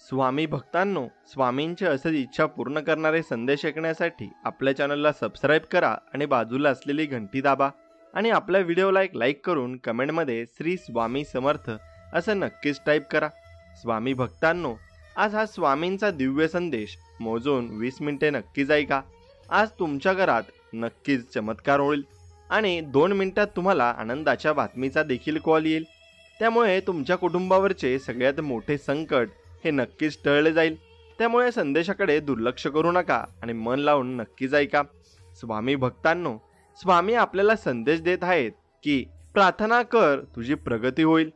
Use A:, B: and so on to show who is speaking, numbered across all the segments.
A: स्वामी भक्तांनो, स्वामींची असंच इच्छा पूर्ण करणारे संदेश ऐकण्यासाठी आपल्या चॅनलला सबस्क्राईब करा आणि बाजूला असलेली घंटी दाबा आणि आपल्या व्हिडिओला एक लाईक करून कमेंटमध्ये श्री स्वामी समर्थ असं नक्कीच टाईप करा। स्वामी भक्तांनो, आज हा स्वामींचा दिव्य संदेश मोजून 20 मिनिटे नक्कीच ऐका। आज तुमच्या घरात नक्कीच चमत्कार होईल आणि 2 मिनिटात तुम्हाला आनंदाच्या बातमीचा देखील कॉल येईल। त्यामुळे तुमच्या कुटुंबावरचे सगळ्यात मोठे संकट हे नक्कीच टळले जाईल। त्यामुळे संदेशाकडे दुर्लक्ष करू नका आणि मन लावून नक्कीच ऐका। स्वामी भक्तांनो, स्वामी आपल्याला संदेश देत आहेत की प्रार्थना कर, तुझी प्रगती होईल।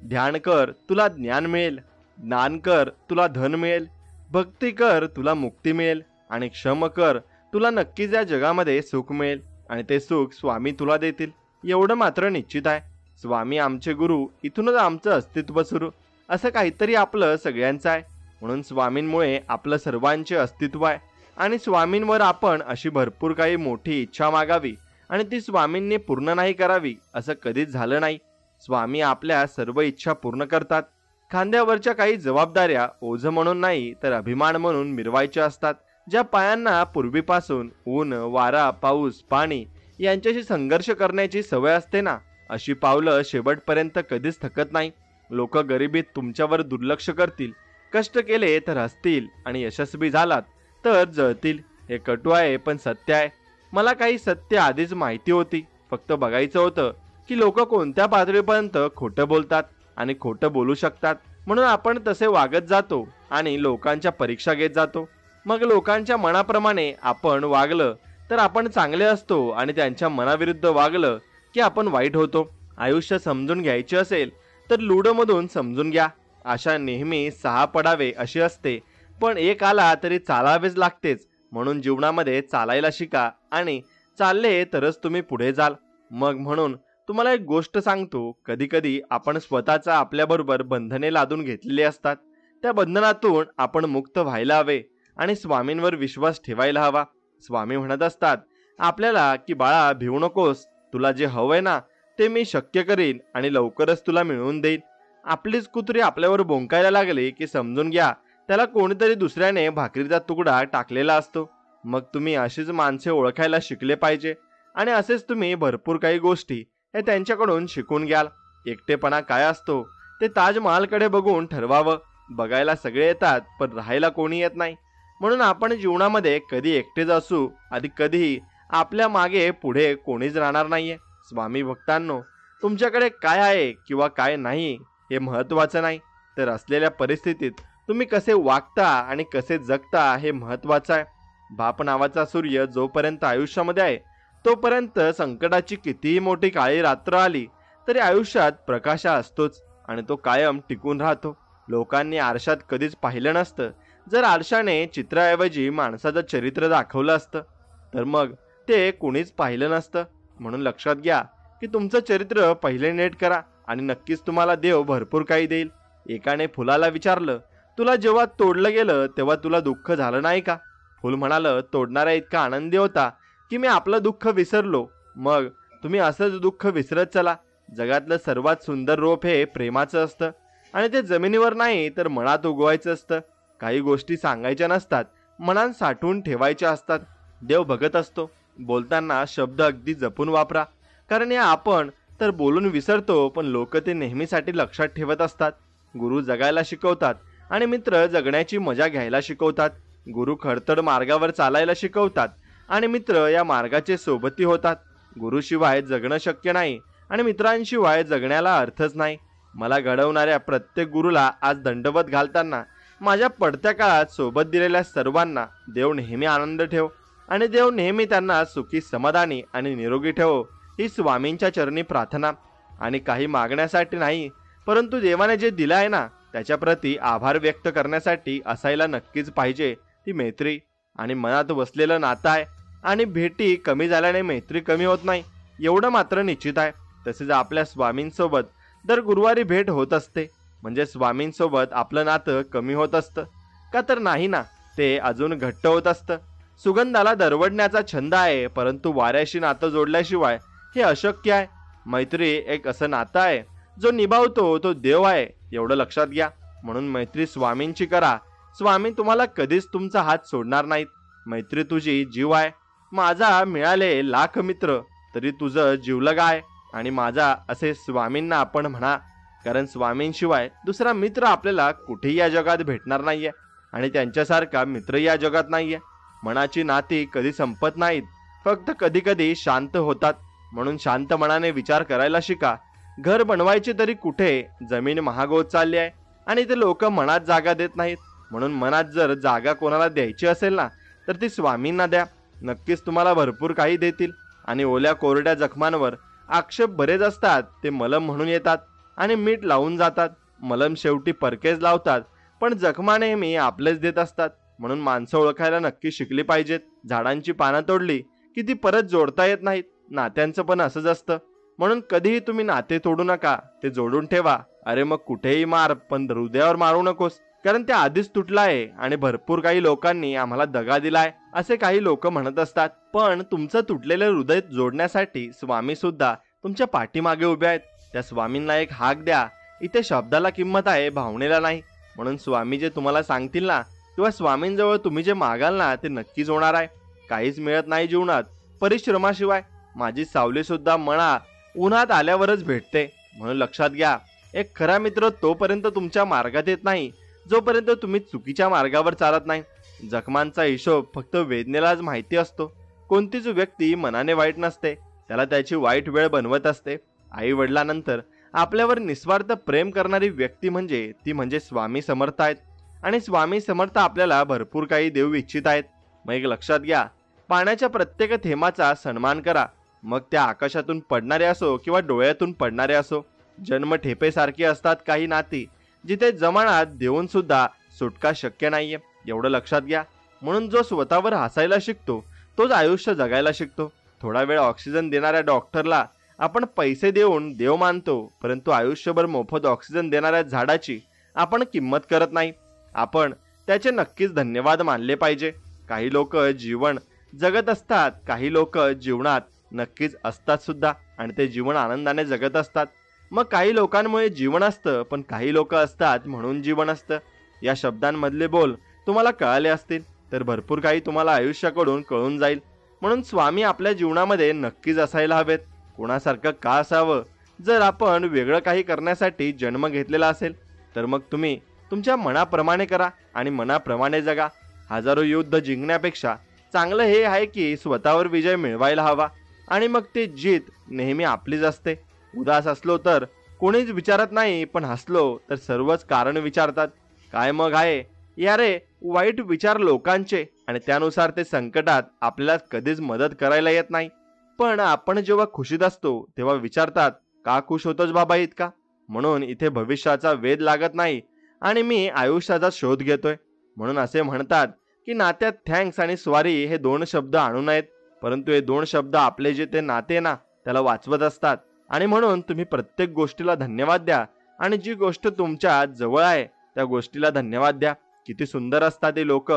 A: ध्यान कर, तुला ज्ञान मिळेल। दान कर, तुला धन मिळेल। भक्ती कर, तुला मुक्ती मिळेल। आणि क्षमा कर, तुला नक्कीच या जगामध्ये सुख मिळेल आणि ते सुख स्वामी तुला देतील। एवढं मात्र निश्चित आहे, स्वामी आमचे गुरु, इथूनच आमचं अस्तित्व सुरू, असं काहीतरी आपलं सगळ्यांचं आहे। म्हणून स्वामींमुळे आपलं सर्वांचे अस्तित्व आहे आणि स्वामींवर आपण अशी भरपूर काही मोठी इच्छा मागावी आणि ती स्वामींनी पूर्ण नाही करावी असं कधीच झालं नाही। स्वामी आपल्या सर्व इच्छा पूर्ण करतात। खांद्यावरच्या काही जबाबदाऱ्या ओझं म्हणून नाही तर अभिमान म्हणून मिरवायच्या असतात। ज्या पायांना पूर्वीपासून ऊन, वारा, पाऊस, पाणी यांच्याशी संघर्ष करण्याची सवय असते ना, अशी पावलं शेवटपर्यंत कधीच थकत नाही। लोक गरिबीत तुमच्यावर दुर्लक्ष करतील, कष्ट केले तर हसतील आणि यशस्वी झालात तर जळतील। हे कटू आहे पण सत्य आहे। मला काही सत्य आधीच माहिती होती, फक्त बघायचं होतं की लोक कोणत्या पातळीपर्यंत खोटं बोलतात आणि खोटं बोलू शकतात। म्हणून आपण तसे वागत जातो आणि लोकांच्या परीक्षा घेत जातो। मग लोकांच्या मनाप्रमाणे आपण वागलं तर आपण चांगले असतो आणि त्यांच्या मनाविरुद्ध वागलं की आपण वाईट होतो। आयुष्य समजून घ्यायचे असेल तर लुडोमधून समजून घ्या। आशा नेहमी 6 पडावे अशी असते, पण एक आला तरी चालावेच लागतेच। म्हणून जीवनामध्ये चालायला शिका आणि चालले तरच तुम्ही पुढे जाल। मग म्हणून तुम्हाला एक गोष्ट सांगतो, कधी कधी आपण स्वतःचा आपल्याबरोबर बंधने लादून घेतलेली असतात। त्या बंधनातून आपण मुक्त व्हायला हवे आणि स्वामींवर विश्वास ठेवायला हवा। स्वामी म्हणत असतात आपल्याला की बाळा, भिवू नकोस, तुला जे हवंय ना ते मी शक्य करीन आणि लवकरच तुला मिळवून देईन। आपलीच कुत्री आपल्यावर भोंकायला लागली की समजून घ्या त्याला कोणीतरी दुसऱ्याने भाकरीचा तुकडा टाकलेला असतो। मग तुम्ही अशीच माणसे ओळखायला शिकले पाहिजे आणि असेच तुम्ही भरपूर काही गोष्टी हे त्यांच्याकडून शिकून घ्याल। एकटेपणा काय असतो ते ताजमहालकडे बघून ठरवावं। बघायला सगळे येतात पण राहायला कोणी येत नाही। म्हणून आपण जीवनामध्ये कधी एकटेच असू आणि कधीही आपल्या मागे पुढे कोणीच राहणार नाहीये। स्वामी भक्तांनो, तुमच्याकडे काय आहे किंवा काय नाही हे महत्त्वाचं नाही, तर असलेल्या परिस्थितीत तुम्ही कसे वागता आणि कसे जगता हे महत्त्वाचं आहे। बाप नावाचा सूर्य जोपर्यंत आयुष्यामध्ये आहे तोपर्यंत संकटाची कितीही मोठी काळी रात्र आली तरी आयुष्यात प्रकाश असतोच आणि तो कायम टिकून राहतो। लोकांनी आरशात कधीच पाहिलं नसतं। जर आरशाने चित्राऐवजी माणसाचं चरित्र दाखवलं असतं तर मग ते कोणीच पाहिलं नसतं। म्हणून लक्षात घ्या की तुमचं चरित्र पहिले नीट करा आणि नक्कीच तुम्हाला देव भरपूर काही देईल। एकाने फुलाला विचारलं, तुला जेव्हा तोडलं गेलं तेव्हा तुला दुःख झालं नाही का? फुल म्हणालं, तोडणारा इतका आनंदी होता की मी आपलं दुःख विसरलो। मग तुम्ही असंच दुःख विसरत चला। जगातलं सर्वात सुंदर रोप हे प्रेमाचं असतं आणि ते जमिनीवर नाही तर मनात उगवायचं असतं। काही गोष्टी सांगायच्या नसतात, मनात साठवून ठेवायच्या असतात। देव बघत असतो। बोलताना शब्द अगदी जपून वापरा, कारण या आपण तर बोलून विसरतो पण लोक ते नेहमीसाठी लक्षात ठेवत असतात। गुरु जगायला शिकवतात आणि मित्र जगण्याची मजा घ्यायला शिकवतात। गुरु खडतड मार्गावर चालायला शिकवतात आणि मित्र या मार्गाचे सोबती होतात। गुरुशिवाय जगणं शक्य नाही आणि मित्रांशिवाय जगण्याला अर्थच नाही। मला घडवणाऱ्या प्रत्येक गुरुला आज दंडवत घालताना माझ्या पडत्या काळात सोबत दिलेल्या सर्वांना देव नेहमी आनंद ठेव आणि देव नेहमी त्यांना सुखी, समाधानी आणि निरोगी ठेवो, ही स्वामींच्या चरणी प्रार्थना। आणि काही मागण्यासाठी नाही, परंतु देवाने जे दिलं आहे ना त्याच्याप्रती आभार व्यक्त करण्यासाठी असायला नक्कीच पाहिजे ती मैत्री आणि मनात वसलेलं नातं आहे। आणि भेटी कमी झाल्याने मैत्री कमी होत नाही, एवढं मात्र निश्चित आहे। तसेच आपल्या स्वामींसोबत दर गुरुवारी भेट होत असते, म्हणजे स्वामींसोबत आपलं नातं कमी होत असतं का? तर नाही ना, ते अजून घट्ट होत असतं। सुगंधाला दरवडण्याचा छंद आहे, परंतु वाऱ्याशी नातं जोडल्याशिवाय हे अशक्य आहे। मैत्री एक असं नातं आहे जो निभावतो तो देव आहे, एवढं लक्षात घ्या। म्हणून मैत्री स्वामींची करा. स्वामी तुम्हाला कधीच तुमचा हात सोडणार नाहीत. मैत्री तुझी जीव आहे. माझा मिळाले लाख मित्र तरी तुझं जीवलग आहे आणि माझा असे स्वामींना आपण म्हणा. कारण स्वामींशिवाय दुसरा मित्र आपल्याला कुठेही या जगात भेटणार नाहीये आणि त्यांच्यासारखा मित्र या जगात नाहीये. मनाची नाती कधी संपत नाहीत, फक्त कधी कधी शांत होतात. म्हणून शांत मनाने विचार करायला शिका. घर बनवायचे तरी कुठे, जमीन महाग होत चालली आहे आणि ते लोक मनात जागा देत नाहीत. म्हणून मनात जर जागा कोणाला द्यायची असेल ना, तर ती स्वामींना द्या. नक्कीच तुम्हाला भरपूर काही देतील. आणि ओल्या कोरड्या जखमांवर आक्षेप बरेच असतात, ते मलम म्हणून येतात आणि मीठ लावून जातात. मलम शेवटी परकेच लावतात, पण जखमा नेहमी आपलेच देत असतात. म्हणून माणसं ओळखायला नक्की शिकली पाहिजेत. झाडांची पानं तोडली की ती परत जोडता येत नाहीत. नात्यांचं पण असंच असतं. म्हणून कधीही तुम्ही नाते तोडू नका, ते जोडून ठेवा. अरे मग कुठेही मार, पण हृदयावर मारू नकोस, कारण ते आधीच तुटलं आहे आणि भरपूर काही लोकांनी आम्हाला दगा दिलाय असे काही लोक म्हणत असतात. पण तुमचं तुटलेलं हृदय जोडण्यासाठी स्वामी सुद्धा तुमच्या पाठीमागे उभे आहेत. त्या स्वामींना एक हाक द्या. इथे शब्दाला किंमत आहे, भावनेला नाही. म्हणून स्वामी जे तुम्हाला सांगतील ना, किंवा स्वामींजवळ तुम्ही जे मागाल ना, ते नक्कीच होणार आहे. काहीच मिळत नाही जीवनात परिश्रमाशिवाय. माझी सावली सुद्धा मना उन्हात आल्यावरच भेटते. म्हणून लक्षात घ्या, एक खरा मित्र तोपर्यंत तुमच्या मार्गात येत नाही जोपर्यंत तुम्ही चुकीच्या मार्गावर चालत नाही. जखमांचा हिशोब फक्त वेदनेलाच माहिती असतो. कोणतीच व्यक्ती मनाने वाईट नसते, त्याला त्याची वाईट वेळ बनवत असते. आई वडिलांनंतर आपल्यावर निस्वार्थ प्रेम करणारी व्यक्ती म्हणजे स्वामी समर्थ आहेत. आणि स्वामी समर्थ आपल्याला भरपूर काही देऊ इच्छित आहेत. मग एक लक्षात घ्या, पाण्याच्या प्रत्येक थेंबाचा सन्मान करा. मग त्या आकाशातून पडणारे असो किंवा डोळ्यातून पडणारे असो. जन्म ठेपेसारखी असतात काही नाती, जिथे जमानात देऊन सुद्धा सुटका शक्य नाहीये. एवढं लक्षात घ्या. म्हणून जो स्वतःवर हसायला शिकतो तोच आयुष्य जगायला शिकतो. थोडा वेळ ऑक्सिजन देणाऱ्या डॉक्टरला आपण पैसे देऊन देव मानतो, परंतु आयुष्यभर मोफत ऑक्सिजन देणाऱ्या झाडाची आपण किंमत करत नाही. आपण त्याचे नक्कीच धन्यवाद मानले पाहिजे. काही लोक जीवन जगत असतात, काही लोक जीवनात नक्कीच असतात सुद्धा आणि ते जीवन आनंदाने जगत असतात. मग काही लोकांमुळे जीवन असतं, पण काही लोक असतात म्हणून जीवन असतं. या शब्दांमधले बोल तुम्हाला कळाले असतील तर भरपूर काही तुम्हाला आयुष्याकडून कळून जाईल. म्हणून स्वामी आपल्या जीवनामध्ये नक्कीच असायला हवेत. कोणासारखं का असावं? जर आपण वेगळं काही करण्यासाठी जन्म घेतलेला असेल तर मग तुम्ही तुमच्या मनाप्रमाणे करा आणि मनाप्रमाणे जगा. हजारो युद्ध जिंकण्यापेक्षा चांगलं हे आहे की स्वतःवर विजय मिळवायला हवा आणि मग ते जीत नेहमी आपलीच असते. उदास असलो तर कोणीच विचारत नाही, पण हसलो तर सर्वच कारण विचारतात. काय मग आहे या रे वाईट विचार लोकांचे आणि त्यानुसार ते संकटात आपल्याला कधीच मदत करायला येत नाही. पण आपण जेव्हा खुशीत असतो तेव्हा विचारतात, का खुश होतोस बाबा इतका? म्हणून इथे भविष्याचा वेध लागत नाही आणि मी आयुष्याचा शोध घेतोय. म्हणून असे म्हणतात की नात्यात थँक्स आणि स्वारी हे 2 शब्द आणू नयेत, परंतु हे 2 शब्द आपले जे ते नाते ना त्याला वाचवत असतात. आणि म्हणून तुम्ही प्रत्येक गोष्टीला धन्यवाद द्या आणि जी गोष्ट तुमच्या जवळ आहे त्या गोष्टीला धन्यवाद द्या. किती सुंदर असतात ते लोक,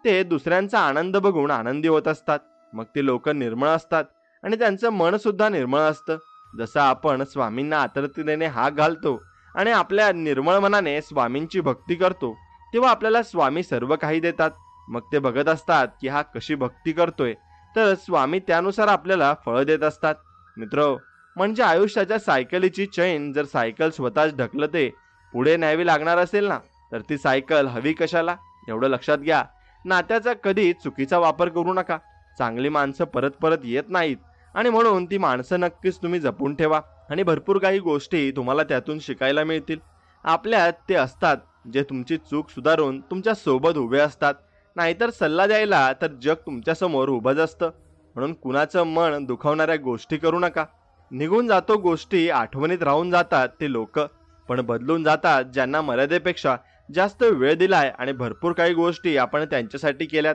A: ते दुसऱ्यांचा आनंद बघून आनंदी होत असतात. मग ते लोक निर्मळ असतात आणि त्यांचं मन सुद्धा निर्मळ असतं. जसं आपण स्वामींना आतुरतेने हाक घालतो आणि आपल्या निर्मळ मनाने स्वामींची भक्ती करतो, तेव्हा आपल्याला स्वामी सर्व काही देतात. मग ते बघत असतात की हा कशी भक्ती करतोय, तर स्वामी त्यानुसार आपल्याला फळ देत असतात. मित्र, म्हणजे आयुष्याच्या सायकलीची चैन जर सायकल स्वतःच ढकलते पुढे न्यावी लागणार असेल ना, तर ती सायकल हवी कशाला? एवढं लक्षात घ्या. नात्याचा कधी चुकीचा वापर करू नका. चांगली माणसं परत परत येत नाहीत आणि म्हणून ती माणसं नक्कीच तुम्ही जपून ठेवा आणि भरपूर काही गोष्टी तुम्हाला त्यातून शिकायला मिळतील. आपल्यात ते असतात जे तुमची चूक सुधारून तुमच्या सोबत उभे असतात. नाहीतर सल्ला द्यायला तर जग तुमच्या समोर उभंच असतं. म्हणून कुणाचं मन दुखावणाऱ्या गोष्टी करू नका. निघून जातो गोष्टी, आठवणीत राहून जातात ते लोक, पण बदलून जातात ज्यांना मर्यादेपेक्षा जास्त वेळ दिलाय आणि भरपूर काही गोष्टी आपण त्यांच्यासाठी केल्यात.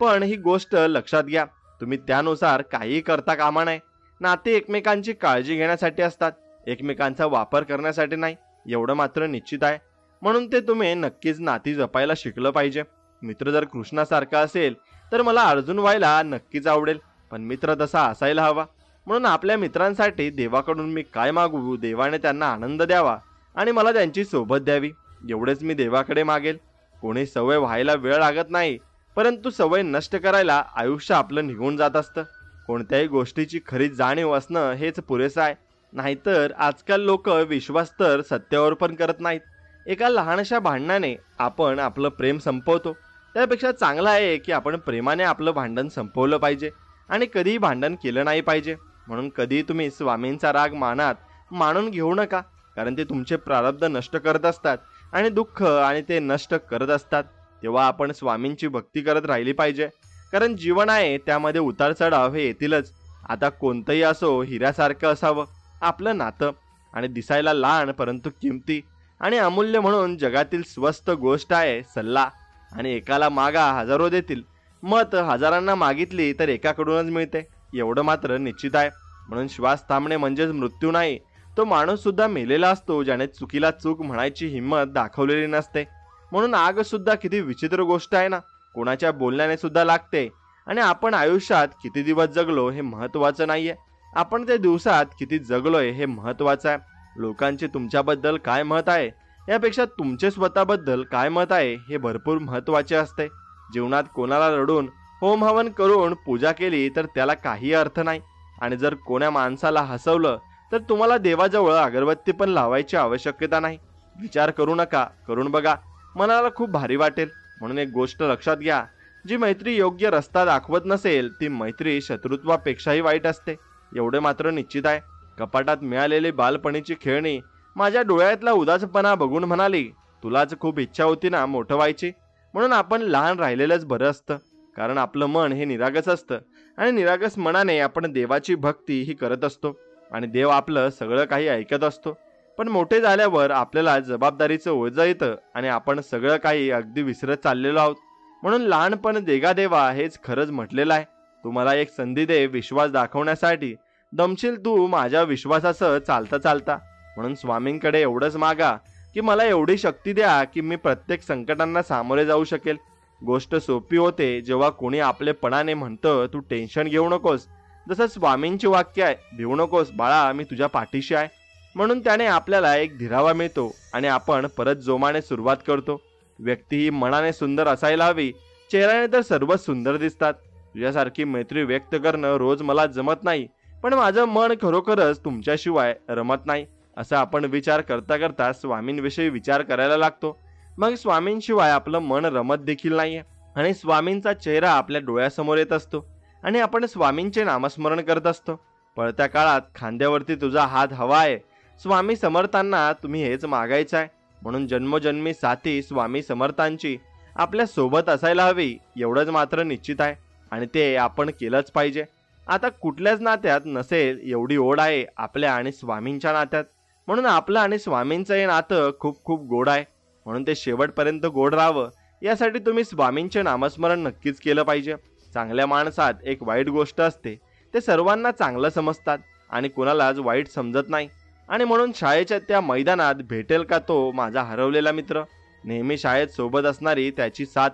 A: पण ही गोष्ट लक्षात घ्या, तुम्ही त्यानुसार काही करता कामा नये. नाते एकमेकांची काळजी घेण्यासाठी असतात, एकमेकांचा वापर करण्यासाठी नाही. एवढं मात्र निश्चित आहे. म्हणून ते तुम्ही नक्कीच नाती जपायला शिकलं पाहिजे. मित्र जर कृष्णासारखा असेल तर मला अर्जुन व्हायला नक्कीच आवडेल, पण मित्र तसा असायला हवा. म्हणून आपल्या मित्रांसाठी देवाकडून मी काय मागू? देवाने त्यांना आनंद द्यावा आणि मला त्यांची सोबत द्यावी. एवढेच मी देवाकडे मागेल. कोणी सवय व्हायला वेळ लागत नाही, परंतु सवय नष्ट करायला आयुष्य आपलं निघून जात असतं. कोणत्याही गोष्टीची खरी जाणीव असणं हेच पुरेसं आहे. नाहीतर आजकाल लोक विश्वास तर सत्यावर पण करत नाहीत. एका लहानशा भांडणाने आपण आपलं प्रेम संपवतो. त्यापेक्षा चांगलं आहे की आपण प्रेमाने आपलं भांडण संपवलं पाहिजे आणि कधीही भांडण केलं नाही पाहिजे. म्हणून कधी तुम्ही स्वामींचा राग मानात मानून घेऊ नका, कारण ते तुमचे प्रारब्ध नष्ट करत असतात आणि दुःख आणि ते नष्ट करत असतात. तेव्हा आपण स्वामींची भक्ती करत राहिली पाहिजे, कारण जीवन आहे त्यामध्ये उतार चढाव हे येतीलच. आता कोणतंही असो, हिऱ्यासारखं असावं आपलं नातं, आणि दिसायला लहान परंतु किमती आणि अमूल्य म्हणून जगातील स्वस्त गोष्ट आहे सल्ला. आणि एकाला मागा हजारो देतील, मत हजारांना मागितली तर एकाकडूनच मिळते, एवढं मात्र निश्चित आहे. म्हणून श्वास थांबणे म्हणजेच मृत्यू नाही. तो माणूस सुद्धा मेलेला असतो ज्याने चुकीला चूक म्हणायची हिंमत दाखवलेली नसते. म्हणून आग सुद्धा किती विचित्र गोष्ट आहे ना, कोणाच्या बोलण्याने सुद्धा लागते. आणि आपण आयुष्यात किती दिवस जगलो हे महत्वाचं नाहीये, आपण त्या दिवसात किती जगलोय हे महत्वाचं आहे. लोकांचे तुमच्याबद्दल काय मत आहे यापेक्षा तुमचे स्वतःबद्दल काय मत आहे हे भरपूर महत्वाचे असते. जीवनात कोणाला रडून होम हवन करून पूजा केली तर त्याला काही अर्थ नाही. आणि जर कोण्या माणसाला हसवलं तर तुम्हाला देवाजवळ अगरबत्ती पण लावायची आवश्यकता नाही. विचार करू नका, करून बघा, मनाला खूप भारी वाटेल. म्हणून एक गोष्ट लक्षात घ्या, जी मैत्री योग्य रस्ता दाखवत नसेल ती मैत्री शत्रुत्वापेक्षाही वाईट असते, एवढे मात्र निश्चित आहे. कपाटात मिळालेली बालपणीची खेळणी माझ्या डोळ्यातला उदासपणा बघून म्हणाली, तुलाच खूप इच्छा होती ना मोठं व्हायची, म्हणून आपण लहान राहिलेलंच बरं असतं. कारण आपलं मन हे निरागस असतं आणि निरागस मनाने आपण देवाची भक्ती ही करत असतो आणि देव आपलं सगळं काही ऐकत असतो. पण मोठे झाल्यावर आपल्याला जबाबदारीचं ओझं येतं आणि आपण सगळं काही अगदी विसरत चाललेलो आहोत. म्हणून लहानपण देगा देवा हेच खरंच म्हटलेलं आहे. तू मला एक संधी दे विश्वास दाखवण्यासाठी, दमशील तू माझ्या विश्वासासह चालता चालता. म्हणून स्वामींकडे एवढंच मागा की मला एवढी शक्ती द्या की मी प्रत्येक संकटांना सामोरे जाऊ शकेल. गोष्ट सोपी होते जेव्हा कोणी आपलेपणाने म्हणतं तू टेन्शन घेऊ नकोस. जसं स्वामींचे वाक्य आहे, भिवू नकोस बाळा, मी तुझ्या पाठीशी आहे. म्हणून त्याने आपल्याला एक धीरावा मिळतो आणि आपण परत जोमाने सुरुवात करतो. व्यक्ती ही मनाने सुंदर असायला हवी, चेहऱ्याने तर सर्वच सुंदर दिसतात. तुझ्यासारखी मैत्री व्यक्त करणं रोज मला जमत नाही, पण माझं मन खरोखरच तुमच्याशिवाय रमत नाही. असं आपण विचार करता करता स्वामींविषयी विचार करायला लागतो. मग स्वामींशिवाय आपलं मन रमत देखील नाहीये आणि स्वामींचा चेहरा आपल्या डोळ्यासमोर येत असतो आणि आपण स्वामींचे नामस्मरण करत असतो. पळत्या काळात खांद्यावरती तुझा हात हवा आहे. स्वामी समर्थांना तुम्ही हेच मागायचं आहे. म्हणून जन्मोजन्मी साथी स्वामी समर्थांची आपल्या सोबत असायला हवी, एवढंच मात्र निश्चित आहे आणि ते आपण केलंच पाहिजे. आता कुठल्याच नात्यात नसेल एवढी ओढ आहे आपल्या आणि स्वामींच्या नात्यात. म्हणून आपलं आणि स्वामींचं हे नातं खूप खूप गोड आहे. म्हणून ते शेवटपर्यंत गोड राहावं यासाठी तुम्ही स्वामींचे नामस्मरण नक्कीच केलं पाहिजे. चांगल्या माणसात एक वाईट गोष्ट असते, ते सर्वांना चांगलं समजतात आणि कुणालाच वाईट समजत नाही. आणि म्हणून शाळेच्या त्या मैदानात भेटेल का तो माझा हरवलेला मित्र, नेहमी शाळेत सोबत असणारी त्याची साथ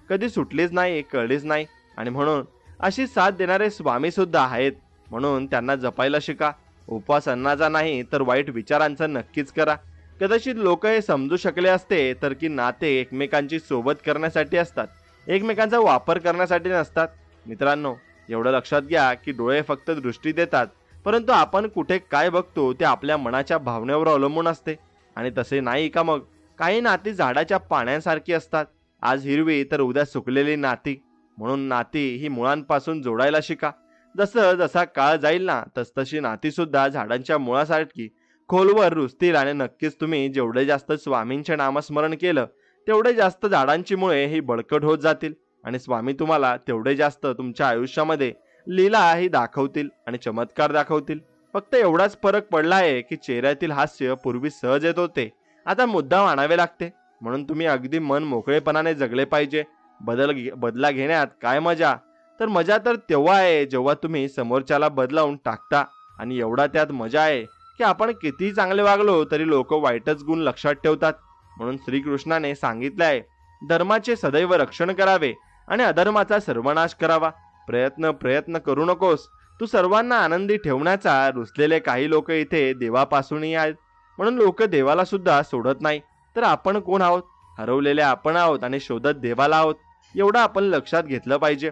A: कधी सुटलीच नाही, कळलीच नाही. आणि म्हणून अशी साथ देणारे स्वामी सुद्धा आहेत, म्हणून त्यांना जपायला शिका. उपवास अन्नाचा नाही तर वाईट विचारांचा नक्कीच करा. कदाचित लोक हे समजू शकले असते तर की नाते एकमेकांची सोबत करण्यासाठी असतात, एकमेकांचा वापर करण्यासाठी नसतात. मित्रांनो, एवढं लक्षात घ्या की डोळे फक्त दृष्टी देतात, परंतु आपण कुठे काय बघतो ते आपल्या मनाच्या भावनेवर अवलंबून असते. आणि तसे नाही का मग? काही नाती झाडाच्या पाण्यासारखी असतात, आज हिरवी तर उद्या सुकलेली नाती. म्हणून नाती ही मुळांपासून जोडायला शिका. जसं जसा काळ जाईल ना तसतशी नाती सुद्धा झाडांच्या मुळासारखी खोलवर रुजतील. आणि नक्कीच तुम्ही जेवढे जास्त स्वामींचे नामस्मरण केलं तेवढे जास्त झाडांची मुळे ही बळकट होत जातील आणि स्वामी तुम्हाला तेवढे जास्त तुमच्या आयुष्यामध्ये लीला ही दाखवतील आणि चमत्कार दाखवतील. फक्त एवढाच फरक पडला आहे की चेहऱ्यातील हास्य पूर्वी सहज येत होते, आता मुद्दाम आणावे लागते. म्हणून तुम्ही अगदी मन मोकळेपणाने जगले पाहिजे. बदला घेण्यात काय मजा? तर मजा तर तेव्हा आहे जेव्हा तुम्ही समोरच्याला बदलावून टाकता. आणि एवढा त्यात मजा आहे की आपण कितीही चांगले वागलो तरी लोक वाईटच गुण लक्षात ठेवतात. म्हणून श्रीकृष्णाने सांगितले आहे, धर्माचे सदैव रक्षण करावे आणि अधर्माचा सर्वनाश करावा. प्रयत्न करू नकोस तू सर्वांना आनंदी ठेवण्याचा. रुसलेले काही लोक इथे देवापासूनही आहेत, म्हणून लोक देवाला सुद्धा सोडत नाही, तर आपण कोण आहोत? हरवलेले आपण आहोत आणि शोधत देवाला आहोत, एवढं आपण लक्षात घेतलं पाहिजे.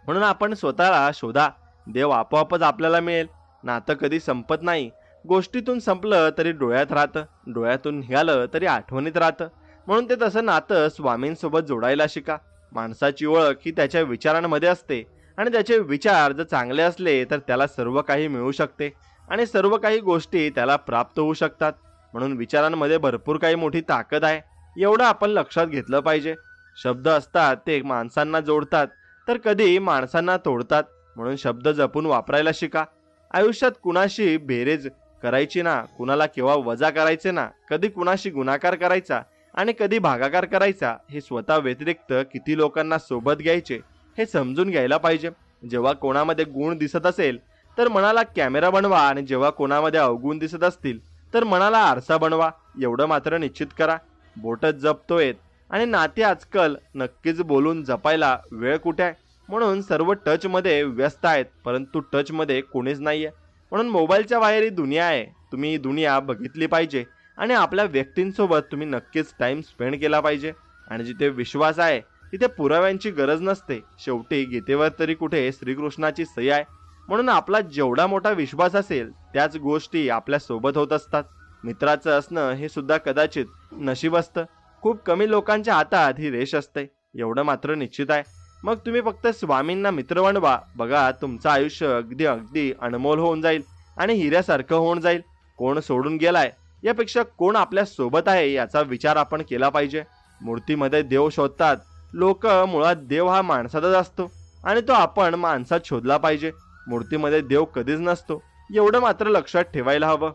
A: म्हणून आपण स्वतःला शोधा, देव आपोआपच आपल्याला मिळेल. नातं कधी संपत नाही. गोष्टीतून संपलं तरी डोळ्यात राहतं, डोळ्यातून निघालं तरी आठवणीत राहतं. म्हणून ते तसं नातं स्वामींसोबत जोडायला शिका. माणसाची ओळख ही त्याच्या विचारांमध्ये असते आणि त्याचे विचार जर चांगले असले तर त्याला सर्व काही मिळू शकते आणि सर्व काही गोष्टी त्याला प्राप्त होऊ शकतात. म्हणून विचारांमध्ये भरपूर काही मोठी ताकद आहे, एवढं आपण लक्षात घेतलं पाहिजे. शब्द असतात ते माणसांना जोडतात तर कधी माणसांना तोडतात. म्हणून शब्द जपून वापरायला शिका. आयुष्यात कुणाशी बेरेज करायची ना, कुणाला केव्हा वजा करायचे ना, कधी कुणाशी गुणाकार करायचा आणि कधी भागाकार करायचा, हे स्वतः व्यतिरिक्त किती लोकांना सोबत घ्यायचे हे समजून घ्यायला पाहिजे. जेव्हा कोणामध्ये गुण दिसत असेल तर मनाला कॅमेरा बनवा आणि जेव्हा कोणामध्ये अवगुण दिसत असतील तर मनाला आरसा बनवा. एवढं मात्र निश्चित करा, बोटच जपतोय आणि नाते आजकाल नक्कीच बोलून जपायला वेळ कुठे आहे. म्हणून सर्व टचमध्ये व्यस्त आहेत, परंतु टचमध्ये कोणीच नाहीये. म्हणून मोबाईलच्या बाहेर ही दुनिया आहे, तुम्ही ही दुनिया बघितली पाहिजे आणि आपल्या व्यक्तींसोबत तुम्ही नक्कीच टाइम स्पेंड केला पाहिजे. आणि जिथे विश्वास आहे तिथे पुराव्यांची गरज नसते. शेवटी गीतेवर तरी कुठे श्रीकृष्णाची सही आहे. म्हणून आपला जेवढा मोठा विश्वास असेल त्याच गोष्टी आपल्या सोबत होत असतात. मित्राचं असणं हे सुद्धा कदाचित नशीब असतं. खूप कमी लोकांच्या हातात ही रेष असते, एवढं मात्र निश्चित आहे. मग तुम्ही फक्त स्वामींना मित्र बनवा, बघा तुमचं आयुष्य अगदी अगदी अनमोल होऊन जाईल आणि हिऱ्यासारखं होऊन जाईल. कोण सोडून गेलाय यापेक्षा कोण आपल्या सोबत आहे याचा विचार आपण केला पाहिजे. मूर्तीमध्ये देव शोधतात लोक, मुळात देव हा माणसातच असतो आणि तो आपण माणसात शोधला पाहिजे. मूर्तीमध्ये देव कधीच नसतो, एवढं मात्र लक्षात ठेवायला हवं.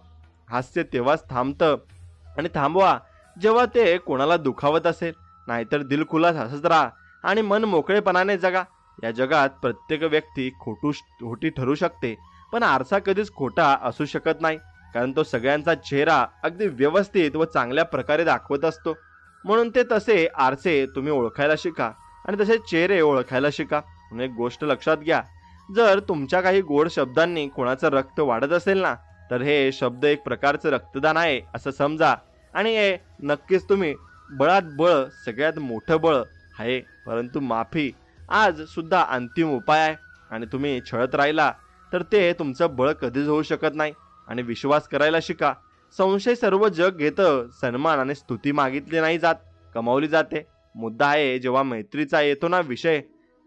A: हास्य तेव्हाच थांबतं आणि थांबवा जेव्हा ते कोणाला दुखावत असेल, नाहीतर दिलखुलास हसत राहा आणि मन मोकळेपणाने जगा. या जगात प्रत्येक व्यक्ती खोटी ठरू शकते, पण आरसा कधीच खोटा असू शकत नाही, कारण तो सगळ्यांचा चेहरा अगदी व्यवस्थित व चांगल्या प्रकारे दाखवत असतो. म्हणून ते तसे आरसे तुम्ही ओळखायला शिका आणि तसे चेहरे ओळखायला शिका. म्हणून एक गोष्ट लक्षात घ्या, जर तुमच्या काही गोड शब्दांनी कोणाचं रक्त वाढत असेल ना, तर हे शब्द एक प्रकारचं रक्तदान आहे असं समजा. आणि हे नक्कीच तुम्ही बळात बळ सगळ्यात मोठं बळ आहे, परंतु माफी आज सुद्धा अंतिम उपाय आहे. आणि तुम्ही छळत राहिला तर ते तुमचं बळ कधीच होऊ शकत नाही. आणि विश्वास करायला शिका. संशय सर्व जग घेतं, सन्मान आणि स्तुती मागितली नाही जात, कमावली जाते. मुद्दा आहे जेव्हा मैत्रीचा येतो ना विषय,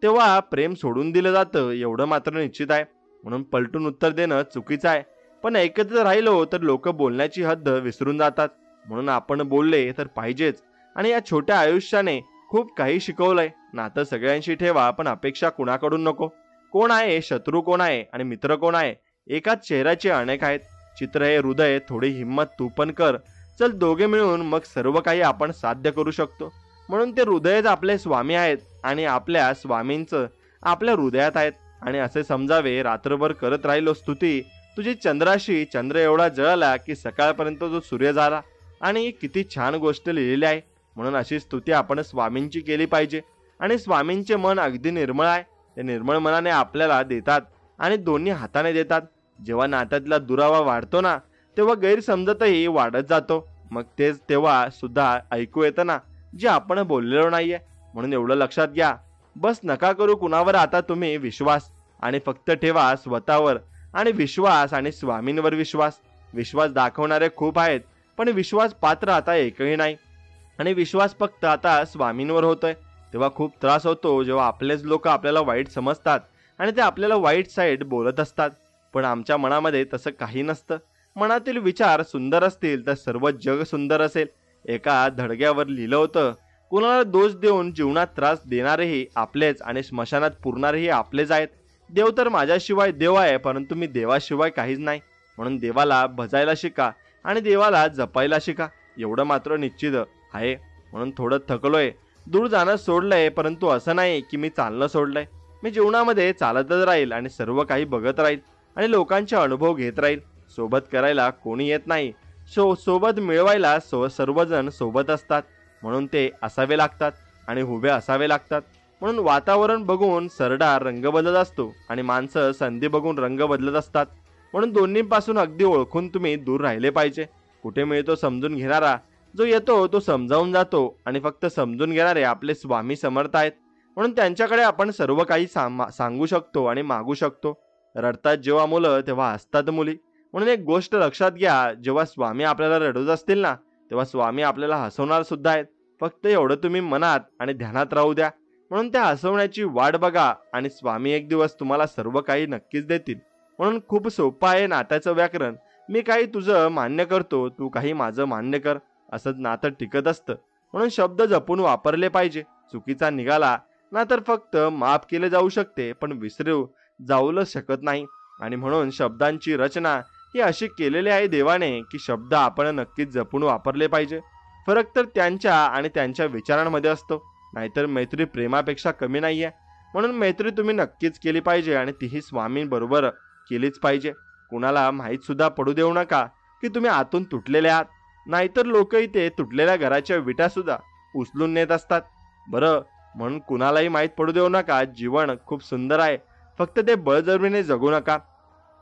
A: तेव्हा प्रेम सोडून दिलं जातं, एवढं मात्र निश्चित आहे. म्हणून पलटून उत्तर देणं चुकीचं आहे, पण एकत्र राहिलो तर लोक बोलण्याची हद्द विसरून जातात. म्हणून आपण बोलले तर पाहिजेच. आणि या छोट्या आयुष्याने खूप काही शिकवलंय. नातं सगळ्यांशी ठेवा, पण अपेक्षा कुणाकडून नको. कोण आहे शत्रू, कोण आहे आणि मित्र कोण आहे, एकाच चेहऱ्याचे अनेक आहेत. चित्र हे हृदय, थोडी हिंमत तू पण कर. चल दोघे मिळून मग सर्व काही आपण साध्य करू शकतो. म्हणून ते हृदयच आपले स्वामी आहेत आणि आपल्या स्वामींचं आपल्या हृदयात आहेत. आणि असे समजावे, रात्रभर करत राहिलो स्तुती, तुझी चंद्राशी चंद्र एवढा जळाला की सकाळपर्यंत जो सूर्य झाला. आणि किती छान गोष्ट लिहिलेली आहे. म्हणून अशी स्तुती आपण स्वामींची केली पाहिजे. आणि स्वामींचे मन अगदी निर्मळ आहे, ते निर्मळ मनाने आपल्याला देतात आणि दोन्ही हाताने देतात. जेव्हा नात्यातला दुरावा वाढतो ना, तेव्हा गैरसमजतही वाढत जातो. मग तेच तेव्हा सुद्धा ऐकू येतं ना जे आपण बोललेलो नाहीये. म्हणून एवढं लक्षात घ्या, बस नका करू कुणावर आता तुम्ही विश्वास, आणि फक्त ठेवा स्वतःवर आणि विश्वास आणि स्वामींवर विश्वास. विश्वास दाखवणारे खूप आहेत, पण विश्वास पात्र आता एकही नाही. आणि विश्वास फक्त आता स्वामींवर होतोय. तेव्हा खूप त्रास होतो जेव्हा आपलेच लोक आपल्याला वाईट समजतात आणि ते आपल्याला वाईट साईड बोलत असतात. पण आमच्या मनामध्ये तसं काही नसतं. मनातील विचार सुंदर असतील तर सर्व जग सुंदर असेल. एका धडग्यावर लिहिलं होतं, कुणाला दोष देऊन जीवनात त्रास देणारेही आपलेच आणि स्मशानात पुरणारेही आपलेच आहेत. देव तर माझ्याशिवाय देव आहे, परंतु मी देवाशिवाय काहीच नाही. म्हणून देवाला भजायला शिका आणि देवाला जपायला शिका, एवढं मात्र निश्चित आहे. म्हणून थोडं थकलोय, दूर जाणं सोडलंय, परंतु असं नाही की मी चालणं सोडलंय. मी जीवनामध्ये चालतच राहील आणि सर्व काही बघत राहील आणि लोकांचे अनुभव घेत राहील. सोबत करायला कोणी येत नाही, सोबत मिळवायला सर्वजण सोबत असतात. म्हणून ते असावे लागतात आणि उभे असावे लागतात. म्हणून वातावरण बघून सरडा रंग बदलत असतो आणि माणसं संधी बघून रंग बदलत असतात. म्हणून दोन्हीपासून अगदी ओळखून तुम्ही दूर राहिले पाहिजे. कुठे मिळतो समजून घेणारा जो येतो तो समजावून जातो आणि फक्त समजून घेणारे आपले स्वामी समर्थ आहेत. म्हणून त्यांच्याकडे आपण सर्व काही सांगू शकतो आणि मागू शकतो. रडतात जेव्हा मुलं तेव्हा हसतात मुली. म्हणून एक गोष्ट लक्षात घ्या, जेव्हा स्वामी आपल्याला रडवत असतील ना, तेव्हा स्वामी आपल्याला हसवणार सुद्धा आहेत. फक्त एवढं तुम्ही मनात आणि ध्यानात राहू द्या. म्हणून त्या हसवण्याची वाट बघा आणि स्वामी एक दिवस तुम्हाला सर्व काही नक्कीच देतील. म्हणून खूप सोपं आहे नात्याचं व्याकरण. मी काही तुझं मान्य करतो, तू काही माझं मान्य कर, असंच नातं टिकत असतं. म्हणून शब्द जपून वापरले पाहिजे. चुकीचा निघाला ना तर फक्त माफ केले जाऊ शकते, पण विसरू जाऊच शकत नाही. आणि म्हणून शब्दांची रचना ही अशी केलेली आहे देवाने की शब्द आपण नक्कीच जपून वापरले पाहिजे. फरक तर त्यांच्या आणि त्यांच्या विचारांमध्ये असतो. नाहीतर मैत्री प्रेमापेक्षा कमी नाहीये. म्हणून मैत्री तुम्ही नक्कीच केली पाहिजे आणि तीही स्वामींबरोबर केलीच पाहिजे. कुणाला माहीत सुद्धा पडू देऊ नका की तुम्ही आतून तुटलेले आहात. नाहीतर लोक इथे तुटलेल्या घराच्या विटा सुद्धा उचलून नेत असतात. बरं, म्हणून कुणालाही माहीत पडू देऊ नका. जीवन खूप सुंदर आहे, फक्त ते बळजबरीने जगू नका,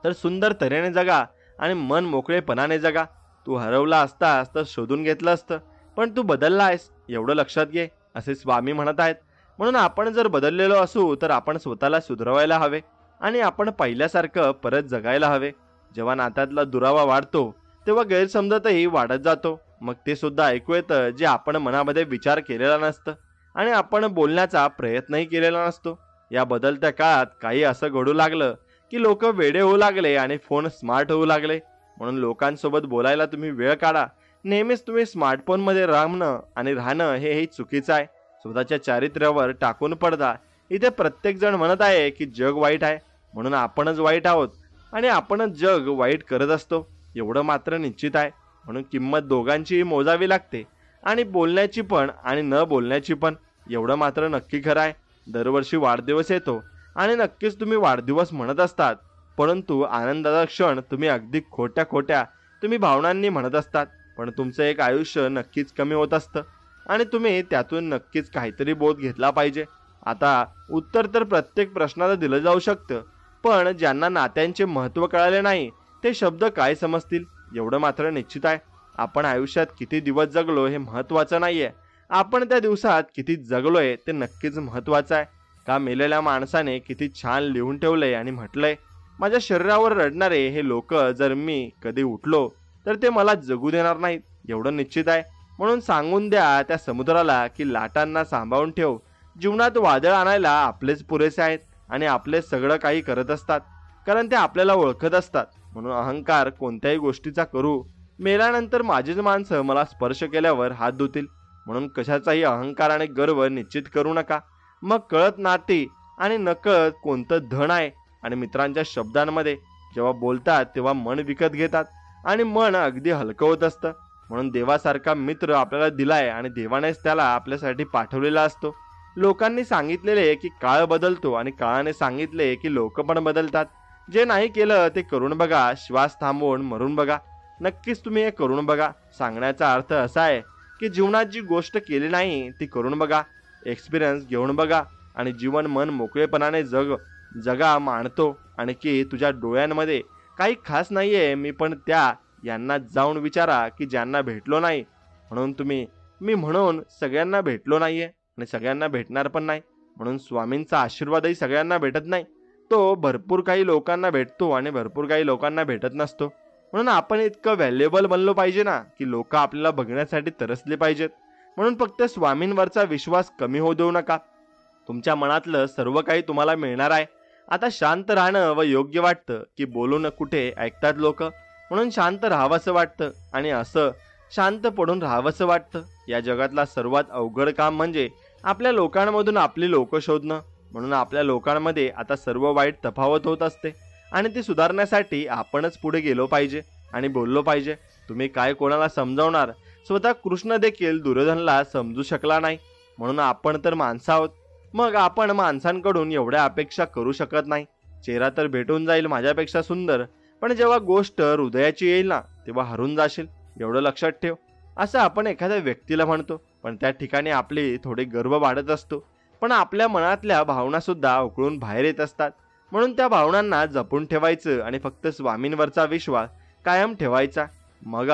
A: तर सुंदर तऱ्हेने जगा आणि मन मोकळेपणाने जगा. तू हरवला असतास तर शोधून घेतलं असतं, पण तू बदलला आहेस एवढं लक्षात घे, असे स्वामी म्हणत आहेत. म्हणून आपण जर बदललेलो असू तर आपण स्वतःला सुधरवायला हवे आणि आपण पहिल्यासारखं परत जगायला हवे. जेव्हा नात्यातला दुरावा वाढतो तेव्हा गैरसमजतही वाढत जातो. मग ते सुद्धा ऐकू येतं जे आपण मनामध्ये विचार केलेला नसतं आणि आपण बोलण्याचा प्रयत्नही केलेला नसतो. या बदलत्या काळात काही असं घडू लागलं की लोक वेडे होऊ लागले आणि फोन स्मार्ट होऊ लागले. म्हणून लोकांसोबत बोलायला तुम्ही वेळ काढा. नेहमीच तुम्ही स्मार्टफोनमध्ये राहणं हे चुकीचं आहे. स्वतःच्या चारित्र्यावर टाकून पडदा. इथे प्रत्येक जण म्हणत आहे की जग वाईट आहे, म्हणून आपणच वाईट आहोत आणि आपणच जग वाईट करत असतो, एवढं मात्र निश्चित आहे. म्हणून किंमत दोघांचीही मोजावी लागते, आणि बोलण्याची पण आणि न बोलण्याची पण. एवढं मात्र नक्की खरं आहे. दरवर्षी वाढदिवस येतो आणि नक्कीच तुम्ही वाढदिवस म्हणत असतात, परंतु आनंदाचा क्षण तुम्ही अगदी खोट्या तुम्ही भावनांनी म्हणत असतात. पण तुमचं एक आयुष्य नक्कीच कमी होत असतं आणि तुम्ही त्यातून नक्कीच काहीतरी बोध घेतला पाहिजे. आता उत्तर तर प्रत्येक प्रश्नाला दिलं जाऊ शकतं, पण ज्यांना नात्यांचे महत्त्व कळाले नाही ते शब्द काय समजतील, एवढं मात्र निश्चित आहे. आपण आयुष्यात किती दिवस जगलो हे महत्त्वाचं नाहीये, आपण त्या दिवसात किती जगलोय ते नक्कीच महत्त्वाचं आहे. का मेलेल्या माणसाने किती छान लिहून ठेवलंय आणि म्हटलंय, माझ्या शरीरावर रडणारे हे लोक जर मी कधी उठलो तर ते मला जगू देणार नाहीत, एवढं निश्चित आहे. म्हणून सांगून द्या त्या समुद्राला की लाटांना सांभाळून ठेव. जीवनात वादळ आणायला आपलेच पुरेसे आहेत आणि आपले सगळं काही करत असतात, कारण ते आपल्याला ओळखत असतात. म्हणून अहंकार कोणत्याही गोष्टीचा करू, मेल्यानंतर माझीच माणसं मला स्पर्श केल्यावर हात धुतील. म्हणून कशाचाही अहंकार आणि गर्व निश्चित करू नका. मग कळत नाती आणि नकळत कोणतं धन आहे. आणि मित्रांच्या शब्दांमध्ये जेव्हा बोलतात तेव्हा मन विकत घेतात आणि मन अगदी हलकं होत असतं. म्हणून देवासारखा मित्र आपल्याला दिलाय आणि देवानेच त्याला आपल्यासाठी पाठवलेला असतो. लोकांनी सांगितलेले की काळ बदलतो आणि काळाने सांगितले की लोक पण बदलतात. जे नाही केलं ते करून बघा. श्वास थांबवून मरून बघा. नक्कीच तुम्ही हे करून बघा. सांगण्याचा अर्थ असा आहे की जीवनात जी गोष्ट केली नाही ती करून बघा, एक्सपिरियन्स घेऊन बघा आणि जीवन मन मोकळेपणाने जगा मानतो. आणि की तुझ्या डोळ्यांमध्ये काही खास नाहीये मी पण त्या यांना जाऊन विचारा की ज्यांना भेटलो नाही. म्हणून मी म्हणून सगळ्यांना भेटलो नाहीये आणि सगळ्यांना भेटणार पण नाही. म्हणून स्वामींचा आशीर्वादही सगळ्यांना भेटत नाही. तो भरपूर काही लोकांना भेटतो आणि भरपूर काही लोकांना भेटत नसतो. म्हणून आपण इतकं व्हॅल्युएबल बनलो पाहिजे ना की लोक आपल्याला बघण्यासाठी तरसले पाहिजेत. म्हणून फक्त स्वामींवरचा विश्वास कमी होऊ देऊ नका. तुमच्या मनातलं सर्व काही तुम्हाला मिळणार आहे. आता शांत राहणं व योग्य वाटतं की बोलून कुठे ऐकतात लोक, म्हणून शांत राहावंसं वाटतं आणि असं शांत पडून राहावंसं वाटतं. या जगातला सर्वात अवघड काम म्हणजे आपल्या लोकांमधून आपली लोक शोधणं. म्हणून आपल्या लोकांमध्ये आता सर्व वाईट तफावत होत असते आणि ती सुधारण्यासाठी आपणच पुढे गेलो पाहिजे आणि बोललो पाहिजे. तुम्ही काय कोणाला समजावणार. स्वतः कृष्ण देखील दुर्योधनला समजू शकला नाही. म्हणून आपण तर माणसं आहोत, मग आपण माणसांकडून एवढ्या अपेक्षा करू शकत नाही. चेहरा तर भेटून जाईल माझ्यापेक्षा सुंदर, पण जेव्हा गोष्ट हृदयाची येईल ना तेव्हा हरून जाशील, एवढं लक्षात ठेव. असं आपण एखाद्या व्यक्तीला म्हणतो, पण त्या ठिकाणी आपली थोडी गर्व वाढत असतो. पण आपल्या मनातल्या भावना सुद्धा उकळून बाहेर येत असतात. म्हणून त्या भावनांना जपून ठेवायचं आणि फक्त स्वामींवरचा विश्वास कायम ठेवायचा. मग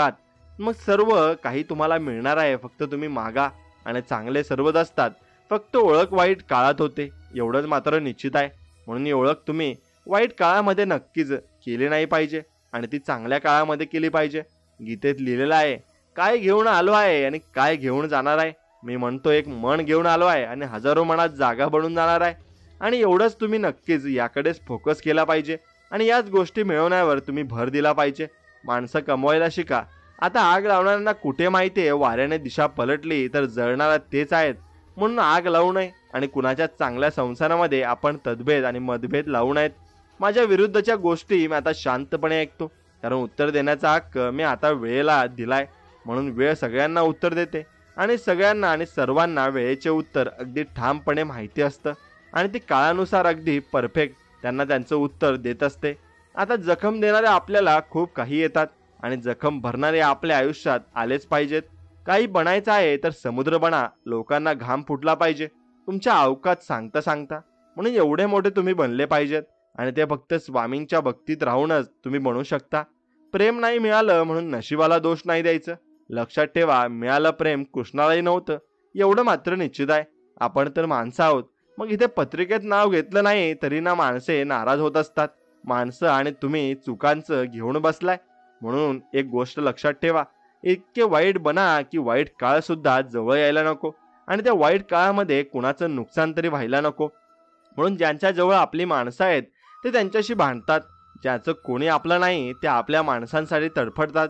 A: मग सर्व काही तुम्हाला मिळणार आहे, फक्त तुम्ही मागा. आणि चांगले सर्वच असतात, फक्त ओळख वाईट काळात होते एवढंच मात्र निश्चित आहे. म्हणून ही ओळख तुम्ही वाईट काळामध्ये नक्कीच केली नाही पाहिजे आणि ती चांगल्या काळामध्ये केली पाहिजे. गीतेत लिहिलेलं आहे, काय घेऊन आलो आहे आणि काय घेऊन जाणार आहे. मी म्हणतो एक मन घेऊन आलो आहे आणि हजारो मनात जागा बनून जाणार आहे. आणि एवढंच तुम्ही नक्कीच याकडेच फोकस केला पाहिजे आणि याच गोष्टी मिळवण्यावर तुम्ही भर दिला पाहिजे. माणसं कमवायला शिका. आता आग लावणाऱ्यांना कुठे माहिती आहे वाऱ्याने दिशा पलटली तर जळणारा तेच आहेत, म्हणून आग लावू नये आणि कुणाच्या चांगल्या संसारामध्ये आपण तद्भेद आणि मतभेद लावू नयेत. माझ्या विरुद्धच्या गोष्टी मी आता शांतपणे ऐकतो, कारण उत्तर देण्याचा हक्क मी आता वेळेला दिलाय. म्हणून वेळ सगळ्यांना उत्तर देते आणि सगळ्यांना आणि सर्वांना वेळेचे उत्तर अगदी ठामपणे माहिती असतं आणि ती काळानुसार अगदी परफेक्ट त्यांना त्यांचं उत्तर देत असते. आता जखम देणारे आपल्याला खूप काही येतात आणि जखम भरणारे आपल्या आयुष्यात आलेच पाहिजेत. काही बनायचं आहे तर समुद्र बना, लोकांना घाम फुटला पाहिजे तुमच्या अवकात सांगता सांगता. म्हणून एवढे मोठे तुम्ही बनले पाहिजेत आणि ते फक्त स्वामींच्या भक्तीत राहूनच तुम्ही बनू शकता. प्रेम नाही मिळालं म्हणून नशिबाला दोष नाही द्यायचं. लक्षात ठेवा, मिळालं प्रेम कृष्णालाही नव्हतं एवढं मात्र निश्चित आहे. आपण तर माणसं आहोत. मग इथे पत्रिकेत नाव घेतलं नाही तरी ना माणसे नाराज होत असतात. माणसं आणि तुम्ही चुकांचं घेऊन बसलाय. म्हणून एक गोष्ट लक्षात ठेवा, इतके वाईट बना की वाईट काळ सुद्धा जवळ यायला नको आणि त्या वाईट काळामध्ये कुणाचं नुकसान तरी व्हायला नको. म्हणून ज्यांच्या जवळ आपली माणसं आहेत ते त्यांच्याशी भांडतात, ज्याचं कोणी आपलं नाही ते आपल्या माणसांसाठी तडफडतात.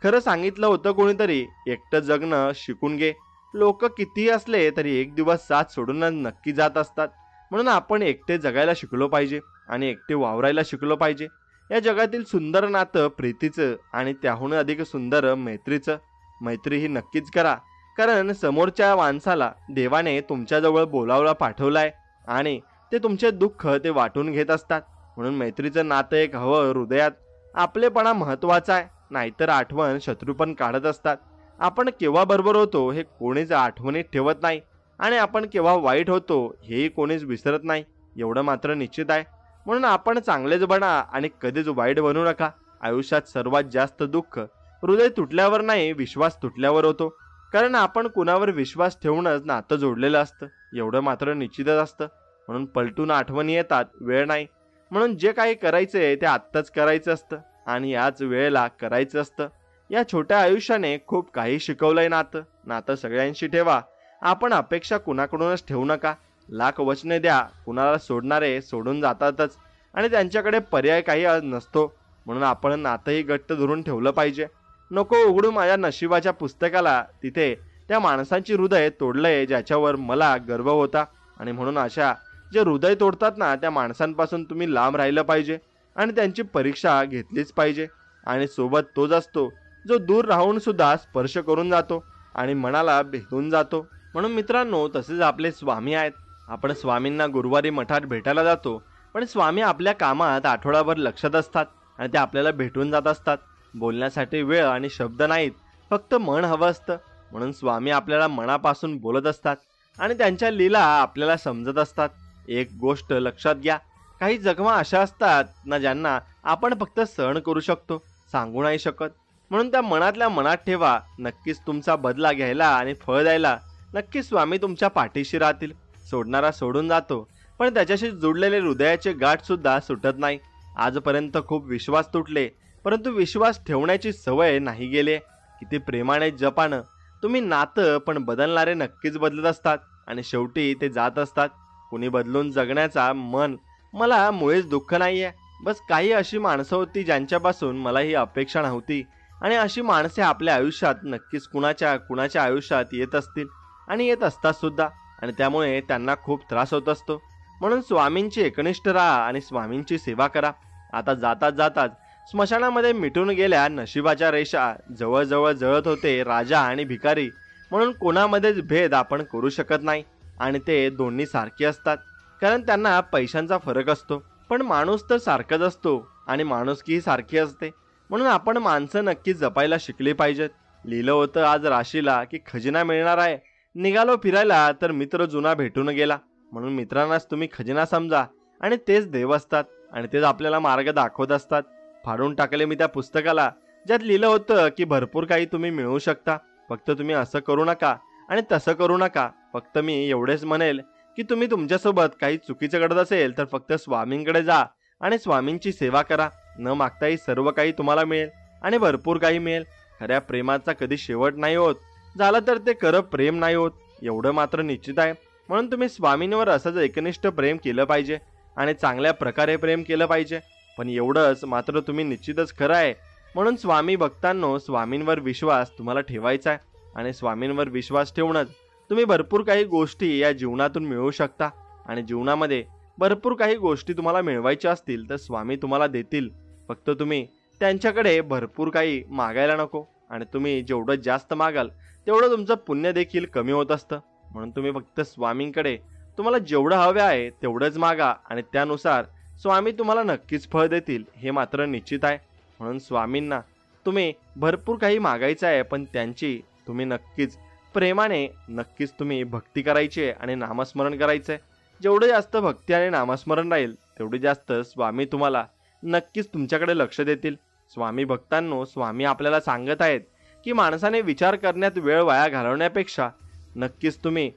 A: खरं सांगितलं होतं कोणीतरी, एकटं जगणं शिकून घे. लोक कितीही असले तरी एक दिवस साथ सोडूनच नक्की जात असतात. म्हणून आपण एकटे जगायला शिकलो पाहिजे आणि एकटे वावरायला शिकलो पाहिजे. या जगातील सुंदर नातं प्रीतीचं आणि त्याहून अधिक सुंदर मैत्रीचं. मैत्री ही नक्कीच करा, कारण समोरच्या माणसाला देवाने तुमच्याजवळ बोलावला पाठवलाय आणि ते तुमचे दुःख ते वाटून घेत असतात. म्हणून मैत्रीचं नातं एक हवं हृदयात. आपलेपणा महत्वाचा आहे, नाहीतर आठवण शत्रू पण काढत असतात. आपण केव्हा बरोबर होतो हे कोणीच आठवणीत ठेवत नाही आणि आपण केव्हा वाईट होतो हेही कोणीच विसरत नाही एवढं मात्र निश्चित आहे. म्हणून आपण चांगलेच बना आणि कधीच वाईट बनू नका. आयुष्यात सर्वात जास्त दुःख हृदय तुटल्यावर नाही, विश्वास तुटल्यावर होतो. कारण आपण कुणावर विश्वास ठेवूनच नातं जोडलेलं असतं एवढं मात्र निश्चितच असतं. म्हणून पलटून आठवणी येतात, वेळ नाही. म्हणून जे काही करायचंय ते आत्ताच करायचं असतं आणि याच वेळेला करायचं असतं. या छोट्या आयुष्याने खूप काही शिकवलंय नातं. नातं सगळ्यांशी ठेवा. आपण अपेक्षा कुणाकडूनच ठेवू नका. लाख वचने द्या, कुणाला सोडणारे सोडून जातातच आणि त्यांच्याकडे पर्याय काही नसतो. म्हणून आपण नातंही घट्ट धरून ठेवलं पाहिजे. नको उघडू माझ्या नशिबाच्या पुस्तकाला, तिथे त्या माणसांची हृदय तोडलंय ज्याच्यावर मला गर्व होता. आणि म्हणून अशा जे हृदय तोडतात ना त्या माणसांपासून तुम्ही लांब राहिलं पाहिजे आणि त्यांची परीक्षा घेतलीच पाहिजे. आणि सोबत तोच असतो जो दूर राहून सुद्धा स्पर्श करून जातो आणि मनाला भेटून जातो. म्हणून मित्रांनो, तसेच आपले स्वामी आहेत. आपण स्वामींना गुरुवारी मठात भेटायला जातो, पण स्वामी आपल्या कामात आठवडाभर लक्षात असतात आणि ते आपल्याला भेटून जात असतात. बोलण्यासाठी वेळ आणि शब्द नाहीत, फक्त मन हवं असतं. म्हणून स्वामी आपल्याला मनापासून बोलत असतात आणि त्यांच्या लीला आपल्याला समजत असतात. एक गोष्ट लक्षात घ्या, काही जखमा अशा असतात ना ज्यांना आपण फक्त सहन करू शकतो, सांगू नाही शकत. म्हणून त्या मनातल्या मनात ठेवा. नक्कीच तुमचा बदला घ्यायला आणि फळ द्यायला नक्कीच स्वामी तुमच्या पाठीशी राहतील. सोडणारा सोडून जातो, पण त्याच्याशी जुडलेले हृदयाचे गाठ सुद्धा सुटत नाही. आजपर्यंत खूप विश्वास तुटले, परंतु विश्वास ठेवण्याची सवय नाही गेले. किती प्रेमाने जपानं तुम्ही नातं, पण बदलणारे नक्कीच बदलत असतात आणि शेवटी ते जात असतात. कुणी बदलून जगण्याचा मन मला मुळेच दुःख नाहीये. बस काही अशी माणसं होती ज्यांच्यापासून मला ही अपेक्षा नव्हती आणि अशी माणसे आपल्या आयुष्यात नक्कीच कुणाच्या आयुष्यात येत असतील आणि येत असतात सुद्धा आणि त्यामुळे त्यांना खूप त्रास होत असतो. म्हणून स्वामींची एकनिष्ठ राहा आणि स्वामींची सेवा करा. आता जातात जातात स्मशानामध्ये मिटून गेल्या नशिबाच्या रेषा. जवळजवळ जळत होते राजा आणि भिकारी. म्हणून कोणामध्येच भेद आपण करू शकत नाही आणि ते दोन्ही सारखे असतात, कारण त्यांना पैशांचा फरक असतो. पण माणूस तर सारखाच असतो आणि माणुसकीही सारखी असते. म्हणून आपण माणसं नक्की जपायला शिकली पाहिजेत. लिहिलं होतं आज राशीला की खजिना मिळणार आहे. निघालो फिरायला तर मित्र जुना भेटून गेला. म्हणून मित्रांनाच तुम्ही खजिना समजा आणि तेच देव असतात आणि तेच आपल्याला मार्ग दाखवत असतात. फाडून टाकले मी त्या पुस्तकाला ज्यात लिहिलं होतं की भरपूर काही तुम्ही मिळवू शकता, फक्त तुम्ही असं करू नका आणि तसं करू नका. फक्त मी एवढेच म्हणेल की तुम्ही तुमच्यासोबत काही चुकीचं घडत असेल तर फक्त स्वामींकडे जा आणि स्वामींची सेवा करा. न मागताही सर्व काही तुम्हाला मिळेल आणि भरपूर काही मिळेल. खऱ्या प्रेमाचा कधी शेवट नाही होत, झालं तर ते खरं प्रेम नाही होत, एवढं मात्र निश्चित आहे. म्हणून तुम्ही स्वामींवर असंच एकनिष्ठ प्रेम केलं पाहिजे आणि चांगल्या प्रकारे प्रेम केलं पाहिजे. पण एवढंच मात्र तुम्ही निश्चितच खरं आहे. म्हणून स्वामी भक्तांनो, स्वामींवर विश्वास तुम्हाला ठेवायचा आहे आणि स्वामींवर विश्वास ठेवूनच तुम्ही भरपूर काही गोष्टी या जीवनातून मिळवू शकता. आणि जीवनामध्ये भरपूर काही गोष्टी तुम्हाला मिळवायच्या असतील तर स्वामी तुम्हाला देतील. फक्त तुम्ही त्यांच्याकडे भरपूर काही मागायला नको. आणि तुम्ही जेवढं जास्त मागाल तेवढं तुमचं पुण्य देखील कमी होत असतं. म्हणून तुम्ही फक्त स्वामींकडे तुम्हाला जेवढं हवे आहे तेवढंच मागा आणि त्यानुसार स्वामी तुम्हाला नक्कीच फळ देतील, हे मात्र निश्चित आहे. म्हणून स्वामींना तुम्ही भरपूर काही मागायचं आहे, पण त्यांची तुम्ही नक्कीच प्रेमाने नक्कीच तुम्ही भक्ती करायची आहे आणि नामस्मरण करायचं आहे. जेवढं जास्त भक्ती आणि नामस्मरण राहील तेवढी जास्त स्वामी तुम्हाला नक्कीच तुमच्याकडे लक्ष देतील. स्वामी भक्तांनो, स्वामी आपल्याला सांगत आहेत की माणसाने विचार करण्यात वेळ वाया घालवण्यापेक्षा नक्कीच तुम्ही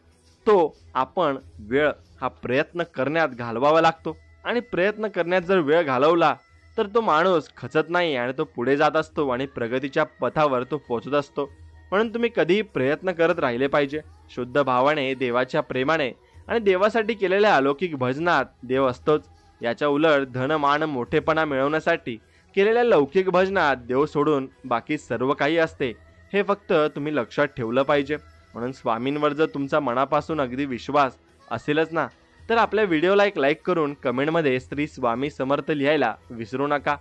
A: आपण वेळ हा प्रयत्न करण्यात घालवावा लागतो. आणि प्रयत्न करण्यात जर वेळ घालवला तर तो माणूस खचत नाही आणि तो पुढे जात असतो आणि प्रगतीच्या पथावर तो पोहोचत असतो. म्हणून तुम्ही कधीही प्रयत्न करत राहिले पाहिजे. शुद्ध भावाने, देवाच्या प्रेमाने आणि देवासाठी केलेल्या अलौकिक भजनात देव असतोच. याच्या उलट धन, मान, मोठेपणा मिळवण्यासाठी केलेल्या लौकिक भजनात देव सोडून बाकी सर्व काही असते, हे फक्त तुम्ही लक्षात ठेवलं पाहिजे. म्हणून स्वामींवर जर तुमचा मनापासून अगदी विश्वास असेलच ना, तर आपल्या व्हिडिओला एक लाईक करून कमेंटमध्ये श्री स्वामी समर्थ लिहायला विसरू नका.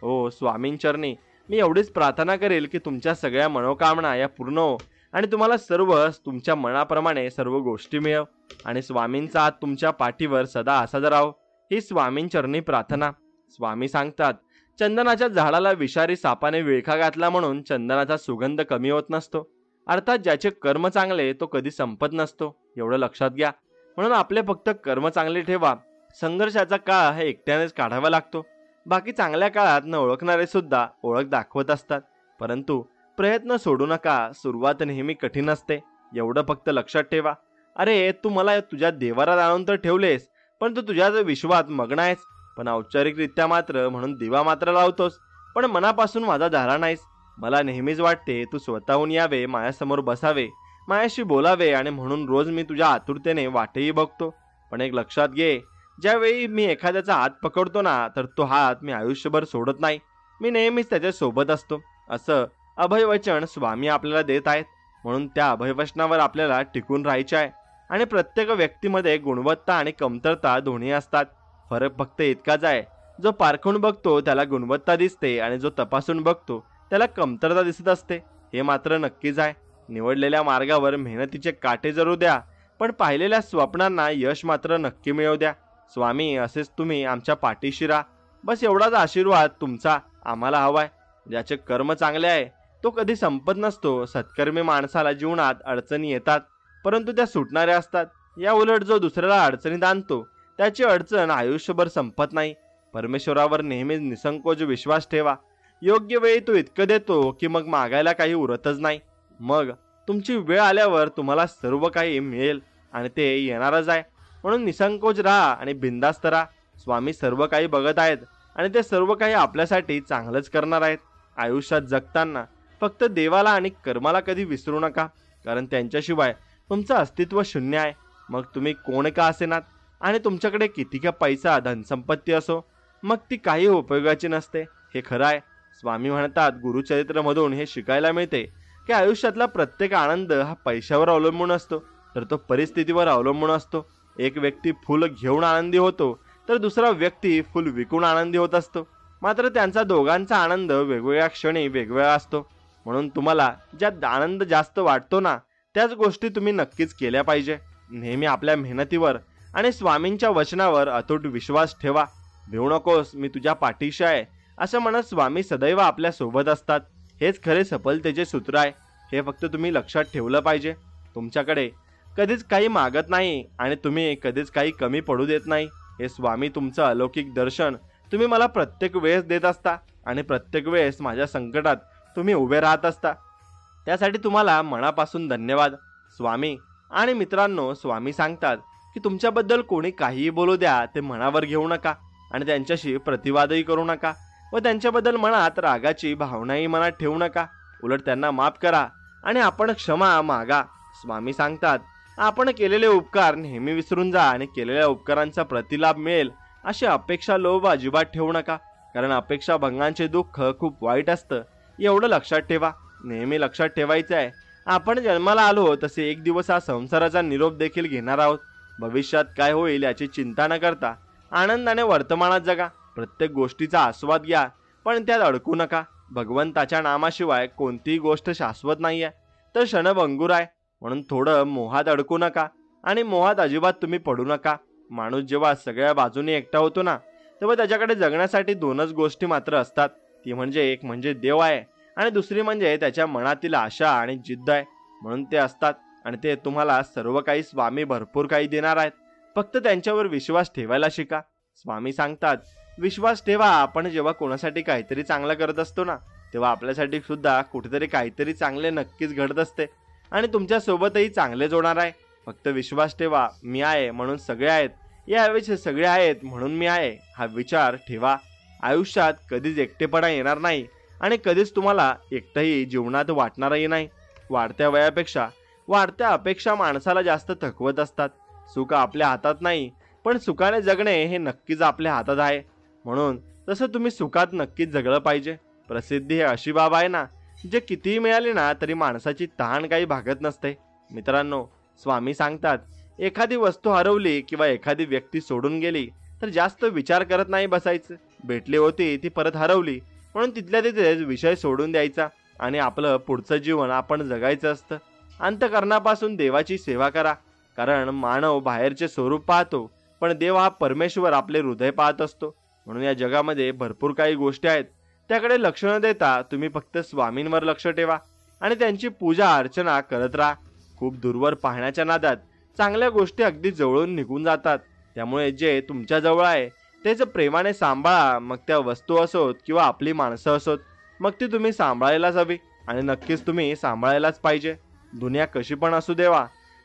A: हो, स्वामींचरणी मी एवढीच प्रार्थना करेल की तुमच्या सगळ्या मनोकामना या पूर्ण हो आणि तुम्हाला सर्व तुमच्या मनाप्रमाणे सर्व गोष्टी मिळव आणि स्वामींचा हात तुमच्या पाठीवर सदा असाच राहो, ही स्वामींचरणी प्रार्थना. स्वामी सांगतात, चंदनाच्या झाडाला विषारी सापाने विळखा घातला म्हणून चंदनाचा सुगंध कमी होत नसतो. अर्थात ज्याचे कर्म चांगले तो कधी संपत नसतो, एवढं लक्षात घ्या. म्हणून आपले फक्त कर्म चांगले ठेवा. संघर्षाचा काळ हा एकट्यानेच काढावा लागतो. बाकी चांगल्या काळात न ओळखणारे सुद्धा ओळख दाखवत असतात. परंतु प्रयत्न सोडू नका. सुरुवात नेहमी कठीण असते, एवढं फक्त लक्षात ठेवा. अरे, तू मला तुझ्या देवारात आणून तर ठेवलेस, पण तू तुझ्या विश्वात मग्न आहेस. पण औपचारिकरित्या मात्र म्हणून दिवा मात्र लावतोस, पण मनापासून माझा झाला नाहीस. मला नेहमीच वाटते तू स्वतःहून यावे, माझ्यासमोर बसावे, माझ्याशी बोलावे आणि म्हणून रोज मी तुझ्या आतुरतेने वाटही बघतो. पण एक लक्षात घे, ज्यावेळी मी एखाद्याचा हात पकडतो ना, तर तो हात मी आयुष्यभर सोडत नाही. मी नेहमीच त्याच्या सोबत असतो. असं अभयवचन स्वामी आपल्याला देत आहेत. म्हणून त्या अभयवचनावर आपल्याला टिकून राहायचे आहे. आणि प्रत्येक व्यक्तीमध्ये गुणवत्ता आणि कमतरता दोन्ही असतात. फरक फक्त इतकाच आहे, जो पारखून बघतो त्याला गुणवत्ता दिसते आणि जो तपासून बघतो त्याला कमतरता दिसत असते, हे मात्र नक्कीच आहे. निवडलेल्या मार्गावर मेहनतीचे काटे जरू द्या, पण पाहिलेल्या स्वप्नांना यश मात्र नक्की मिळवू द्या. स्वामी, असेच तुम्ही आमच्या पाठीशी राहा. बस एवढाच आशीर्वाद तुमचा आम्हाला हवाय. ज्याचे कर्म चांगले आहे तो कधी संपत नसतो. सत्कर्मी माणसाला जीवनात अडचणी येतात, परंतु त्या सुटणाऱ्या असतात. या उलट जो दुसऱ्याला अडचणीत आणतो त्याची अडचण आयुष्यभर संपत नाही. परमेश्वरावर नेहमीच निसंकोच विश्वास ठेवा. योग्य वेळी तो इतकं देतो की मग मागायला काही उरतच नाही. मग तुमची वेळ आल्यावर तुम्हाला सर्व काही मिळेल आणि ते येणारच आहे. म्हणून निसंकोच राहा आणि बिंदास्त राहा. स्वामी सर्व काही बघत आहेत आणि ते सर्व काही आपल्यासाठी चांगलंच करणार आहेत. आयुष्यात जगताना फक्त देवाला आणि कर्माला कधी विसरू नका, कारण त्यांच्याशिवाय तुमचं अस्तित्व शून्य आहे. मग तुम्ही कोण का असेनात आणि तुमच्याकडे किती का पैसा, धनसंपत्ती असो, मग ती काही उपयोगाची नसते, हे खरं आहे. स्वामी म्हणतात, गुरुचरित्रमधून हे शिकायला मिळते की आयुष्यातला प्रत्येक आनंद हा पैशावर अवलंबून असतो, तर तो परिस्थितीवर अवलंबून असतो. एक व्यक्ती फुल घेऊन आनंदी होतो तर दुसरा व्यक्ती फुल विकून आनंदी होत असतो. मात्र त्यांचा दोघांचा आनंद वेगवेगळ्या क्षणी वेगवेगळा असतो. म्हणून तुम्हाला ज्यात आनंद जास्त वाटतो ना, त्याच गोष्टी तुम्ही नक्कीच केल्या पाहिजे. नेहमी आपल्या मेहनतीवर आणि स्वामींच्या वचनावर अतूट विश्वास ठेवा. भिवू नकोस, मी तुझ्या पाठीशी आहे, असं म्हणत स्वामी सदैव आपल्या सोबत असतात. हेच खरे सफलतेचे सूत्र आहे. हे फक्त तुम्ही लक्षात ठेवलं पाहिजे. तुमच्याकडे कधीच काही मागत नाही आणि तुम्ही कधीच काही कमी पडू देत नाही. हे स्वामी तुमचं अलौकिक दर्शन तुम्ही मला प्रत्येक वेळेस देत असता आणि प्रत्येक वेळेस माझ्या संकटात तुम्ही उभे राहत असता, त्यासाठी तुम्हाला मनापासून धन्यवाद. स्वामी आणि मित्रांनो, स्वामी सांगतात की तुमच्याबद्दल कोणी काहीही बोलू द्या, ते मनावर घेऊ नका आणि त्यांच्याशी प्रतिवादही करू नका व त्यांच्याबद्दल मनात रागाची भावनाही मनात ठेवू नका. उलट त्यांना माफ करा आणि आपण क्षमा मागा. स्वामी सांगतात आपण केलेले उपकार नेहमी विसरून जा आणि केलेल्या उपकारांचा प्रतिलाभ मिळेल अशी अपेक्षा लोभ अजिबात ठेवू नका, कारण अपेक्षा भंगांचे दुःख खूप वाईट असतं. एवढं लक्षात ठेवा. नेहमी लक्षात ठेवायचं आहे, आपण जन्माला आलो तसे एक दिवस हा संसाराचा निरोप देखील घेणार आहोत. भविष्यात काय होईल याची चिंता न करता आनंदाने वर्तमानात जगा. प्रत्येक गोष्टीचा आस्वाद घ्या, पण त्यात अडकू नका. भगवंताच्या नामाशिवाय कोणतीही गोष्ट शाश्वत नाहीये, तर क्षणभंगूर आहे. म्हणून थोडं मोहात अडकू नका आणि मोहात अजिबात तुम्ही पडू नका. माणूस जेव्हा सगळ्या बाजूने एकटा होतो ना, तेव्हा त्याच्याकडे जगण्यासाठी दोनच गोष्टी मात्र असतात. ती म्हणजे एक म्हणजे देव आहे आणि दुसरी म्हणजे त्याच्या मनातील आशा आणि जिद्द आहे. म्हणून ते असतात आणि ते तुम्हाला सर्व काही स्वामी भरपूर काही देणार आहेत. फक्त त्यांच्यावर विश्वास ठेवायला शिका. स्वामी सांगतात विश्वास ठेवा. आपण जेव्हा कोणासाठी काहीतरी चांगलं करत असतो ना, तेव्हा आपल्यासाठी सुद्धा कुठेतरी काहीतरी चांगले नक्कीच घडत असते आणि तुमच्या सोबतही चांगले होणार आहे. फक्त विश्वास ठेवा. मी आहे म्हणून सगळे आहेत, याऐवजी सगळे आहेत म्हणून मी आहे हा विचार ठेवा. आयुष्यात कधीच एकटेपणा येणार नाही आणि कधीच तुम्हाला एकटंही जीवनात वाटणारही नाही. वाढत्या वयापेक्षा वाढत्या अपेक्षा माणसाला जास्त थकवत असतात. सुख आपल्या हातात नाही, पण सुखाने जगणे हे नक्कीच आपल्या हातात आहे. म्हणून तसं तुम्ही सुखात नक्कीच जगलं पाहिजे. प्रसिद्धी ही अशी बाब आहे ना, जे कितीही मिळाली ना तरी माणसाची तहान काही भागत नसते. मित्रांनो, स्वामी सांगतात एखादी वस्तू हरवली किंवा एखादी व्यक्ती सोडून गेली तर जास्त विचार करत नाही बसायचं. भेटली होती ती परत हरवली म्हणून तिथल्या तिथेच विषय सोडून द्यायचा आणि आपलं पुढचं जीवन आपण जगायचं असतं. अंतःकरणापासून देवाची सेवा करा, कारण मानव बाहेरचे स्वरूप पाहतो, पण देव हा परमेश्वर आपले हृदय पाहत असतो. म्हणून या जगामध्ये भरपूर काही गोष्टी आहेत, त्याकडे लक्ष न देता तुम्ही फक्त स्वामींवर लक्ष ठेवा आणि त्यांची पूजा अर्चना करत राहा. खूप दूरवर पाहण्याच्या नादात चांगल्या गोष्टी अगदी जवळून निघून जातात. त्यामुळे जे तुमच्या जवळ आहे तेच प्रेमाने सांभाळा. मग त्या वस्तू असोत किंवा आपली माणसं असोत, मग ती तुम्ही सांभाळायलाच हवी आणि नक्कीच तुम्ही सांभाळायलाच पाहिजे. दुनिया कशी पण असू देवा,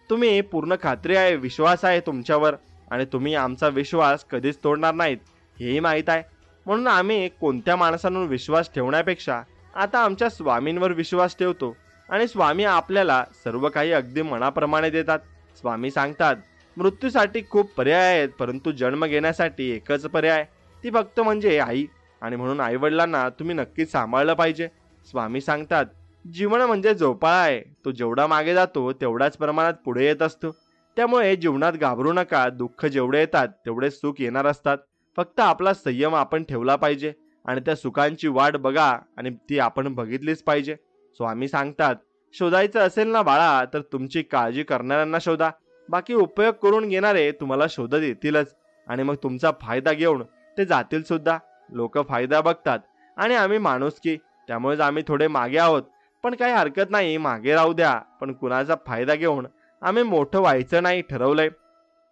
A: तुम्ही पूर्ण खात्री आहे, विश्वास आहे तुमच्यावर आणि तुम्ही आमचा विश्वास कधीच तोडणार नाहीत हेही माहीत आहे. म्हणून आम्ही कोणत्या माणसांवर विश्वास ठेवण्यापेक्षा आता आमच्या स्वामींवर विश्वास ठेवतो आणि स्वामी आपल्याला सर्व काही अगदी मनाप्रमाणे देतात. स्वामी सांगतात मृत्यूसाठी खूप पर्याय आहेत, परंतु जन्म घेण्यासाठी एकच पर्याय, ती फक्त म्हणजे आई. आणि म्हणून आईवडिलांना तुम्ही नक्कीच सांभाळलं पाहिजे. स्वामी सांगतात जीवन म्हणजे झोपाळा आहे, तो जेवढा मागे जातो तेवढाच प्रमाणात पुढे येत असतो. त्यामुळे जीवनात घाबरू नका. दुःख जेवढे येतात तेवढे सुख येणार असतात. फक्त आपला संयम आपण ठेवला पाहिजे आणि त्या सुखांची वाट बघा आणि ती आपण बघितलीच पाहिजे. स्वामी सांगतात शोधायचं असेल ना बाळा, तर तुमची काळजी करणाऱ्यांना शोधा. बाकी उपयोग करून घेणारे तुम्हाला शोधत येतीलच आणि मग तुमचा फायदा घेऊन ते जातील सुद्धा. लोक फायदा बघतात आणि आम्ही माणुसकी, त्यामुळेच आम्ही थोडे मागे आहोत. पण काही हरकत नाही, मागे राहू द्या. पण कुणाचा फायदा घेऊन आम्ही मोठं व्हायचं नाही ठरवलंय.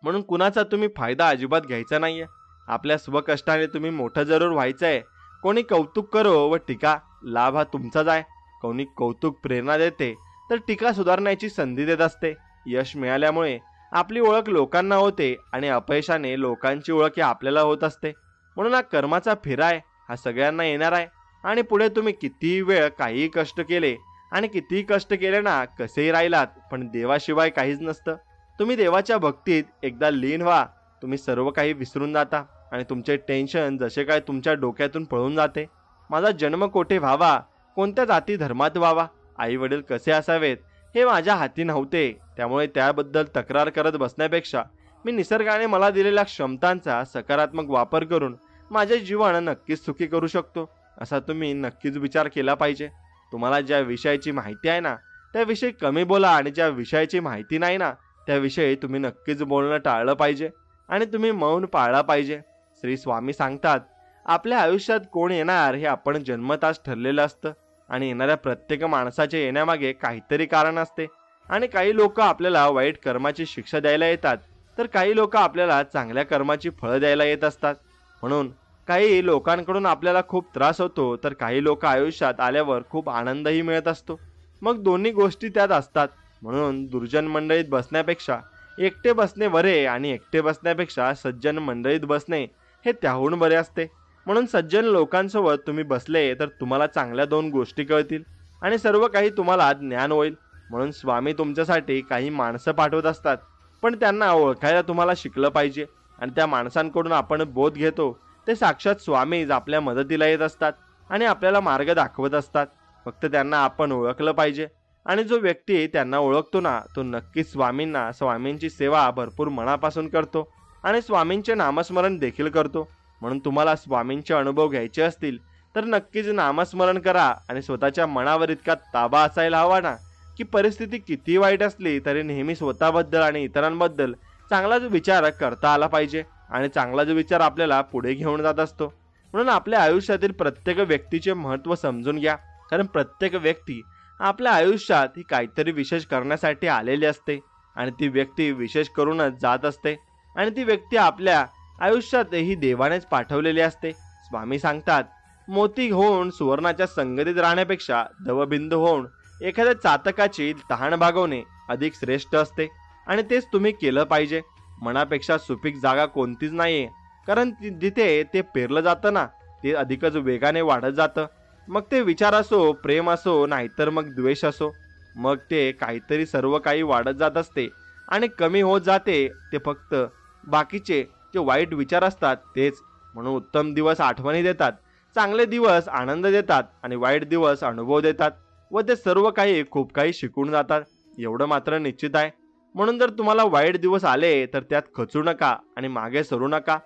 A: म्हणून कुणाचा तुम्ही फायदा अजिबात घ्यायचा नाहीये. आपल्या स्वकष्टाने तुम्ही मोठं जरूर व्हायचंय. कोणी कौतुक करो व टीका, लाभ हा तुमचाच आहे. कोणी कौतुक प्रेरणा देते तर टीका सुधारण्याची संधी देत असते. यश मिळाल्यामुळे आपली ओळख लोकांना होते आणि अपयशाने लोकांची ओळख आपल्याला होत असते. म्हणून हा कर्माचा फेरा आहे, हा सगळ्यांना येणार आहे. आणि पुढे तुम्ही कितीही वेळ काहीही कष्ट केले आणि कितीही कष्ट केले ना, कसेही राहिलात, पण देवाशिवाय काहीच नसतं. तुम्ही देवाच्या भक्तीत एकदा लीन व्हा, तुम्ही सर्व काही विसरून जाता आणि तुमचे टेन्शन जसे काय तुमच्या डोक्यातून पळून जाते. माझा जन्म कोठे व्हावा, कोणत्या जाती धर्मात व्हावा, आई वडील कसे असावेत हे माझ्या हाती नव्हते. त्यामुळे त्याबद्दल तक्रार करत बसण्यापेक्षा मी निसर्गाने मला दिलेल्या क्षमतांचा सकारात्मक वापर करून माझे जीवन नक्कीच सुखी करू शकतो, असा तुम्ही नक्कीच विचार केला पाहिजे. तुम्हाला ज्या विषयाची माहिती आहे ना त्याविषयी कमी बोला आणि ज्या विषयाची माहिती नाही ना त्याविषयी तुम्ही नक्कीच बोलणं टाळलं पाहिजे आणि तुम्ही मौन पाळला पाहिजे. श्री स्वामी सांगतात आपल्या आयुष्यात कोण येणार हे आपण जन्मताच ठरलेलं असतं आणि येणाऱ्या प्रत्येक माणसाच्या येण्यामागे काहीतरी कारण असते. आणि काही लोक आपल्याला वाईट कर्माची शिक्षा द्यायला येतात, तर काही लोक आपल्याला चांगल्या कर्माची फळं द्यायला येत असतात. म्हणून काही लोकांकडून आपल्याला खूप त्रास होतो, तर काही लोक आयुष्यात आल्यावर खूप आनंदही मिळत असतो. मग दोन्ही गोष्टी त्यात असतात. म्हणून दुर्जन मंडळीत बसण्यापेक्षा एकटे बसणे बरे आणि एकटे बसण्यापेक्षा सज्जन मंडळीत बसणे हे त्याहून बरे असते. म्हणून सज्जन लोकांसोबत तुम्ही बसले तर तुम्हाला चांगल्या दोन गोष्टी कळतील आणि सर्व काही तुम्हाला ज्ञान होईल. म्हणून स्वामी तुमच्यासाठी काही माणसं पाठवत असतात, पण त्यांना ओळखायला तुम्हाला शिकलं पाहिजे. आणि त्या माणसांकडून आपण बोध घेतो ते साक्षात स्वामीच आपल्या मदतीला येत असतात आणि आपल्याला मार्ग दाखवत असतात. फक्त त्यांना आपण ओळखलं पाहिजे. आणि जो व्यक्ती त्यांना ओळखतो ना, तो नक्कीच स्वामींची सेवा भरपूर मनापासून करतो आणि स्वामींचे नामस्मरण देखील करतो. म्हणून तुम्हाला स्वामींचे अनुभव घ्यायचे असतील तर नक्कीच नामस्मरण करा आणि स्वतःच्या मनावर इतका ताबा असायला हवा ना, की परिस्थिती किती वाईट असली तरी नेहमी स्वतःबद्दल आणि इतरांबद्दल चांगलाच विचार करता आला पाहिजे. आणि चांगलाच विचार आपल्याला पुढे घेऊन जात असतो. म्हणून आपल्या आयुष्यातील प्रत्येक व्यक्तीचे महत्त्व समजून घ्या, कारण प्रत्येक व्यक्ती आपल्या आयुष्यात ही काहीतरी विशेष करण्यासाठी आलेली असते आणि ती व्यक्ती विशेष करूनच जात असते आणि ती व्यक्ती आपल्या आयुष्यात ही देवानेच पाठवलेली असते. स्वामी सांगतात, मोती होऊन सुवर्णाच्या संगतीत राहण्यापेक्षा दवबिंदू होऊन एखाद्या चातकाची तहान भागवणे अधिक श्रेष्ठ असते आणि तेच तुम्ही केलं पाहिजे. मनापेक्षा सुपीक जागा कोणतीच नाहीये, कारण जिथे ते पेरलं जातं ना, ते अधिकच वेगाने वाढत जातं. मग ते विचार असो, प्रेम असो, नाहीतर मग द्वेष असो, मग ते काहीतरी सर्व काही वाढत जात असते आणि कमी होत जाते. ते फक्त बाकीचे जे वाईट विचार असतात तेच. म्हणून उत्तम दिवस आठवणी देतात, चांगले दिवस आनंद देतात आणि वाईट दिवस अनुभव देतात व ते सर्व काही खूप काही शिकून जातात. एवढं मात्र निश्चित आहे. म्हणून जर तुम्हाला वाईट दिवस आले तर त्यात खचू नका आणि मागे सरू नका.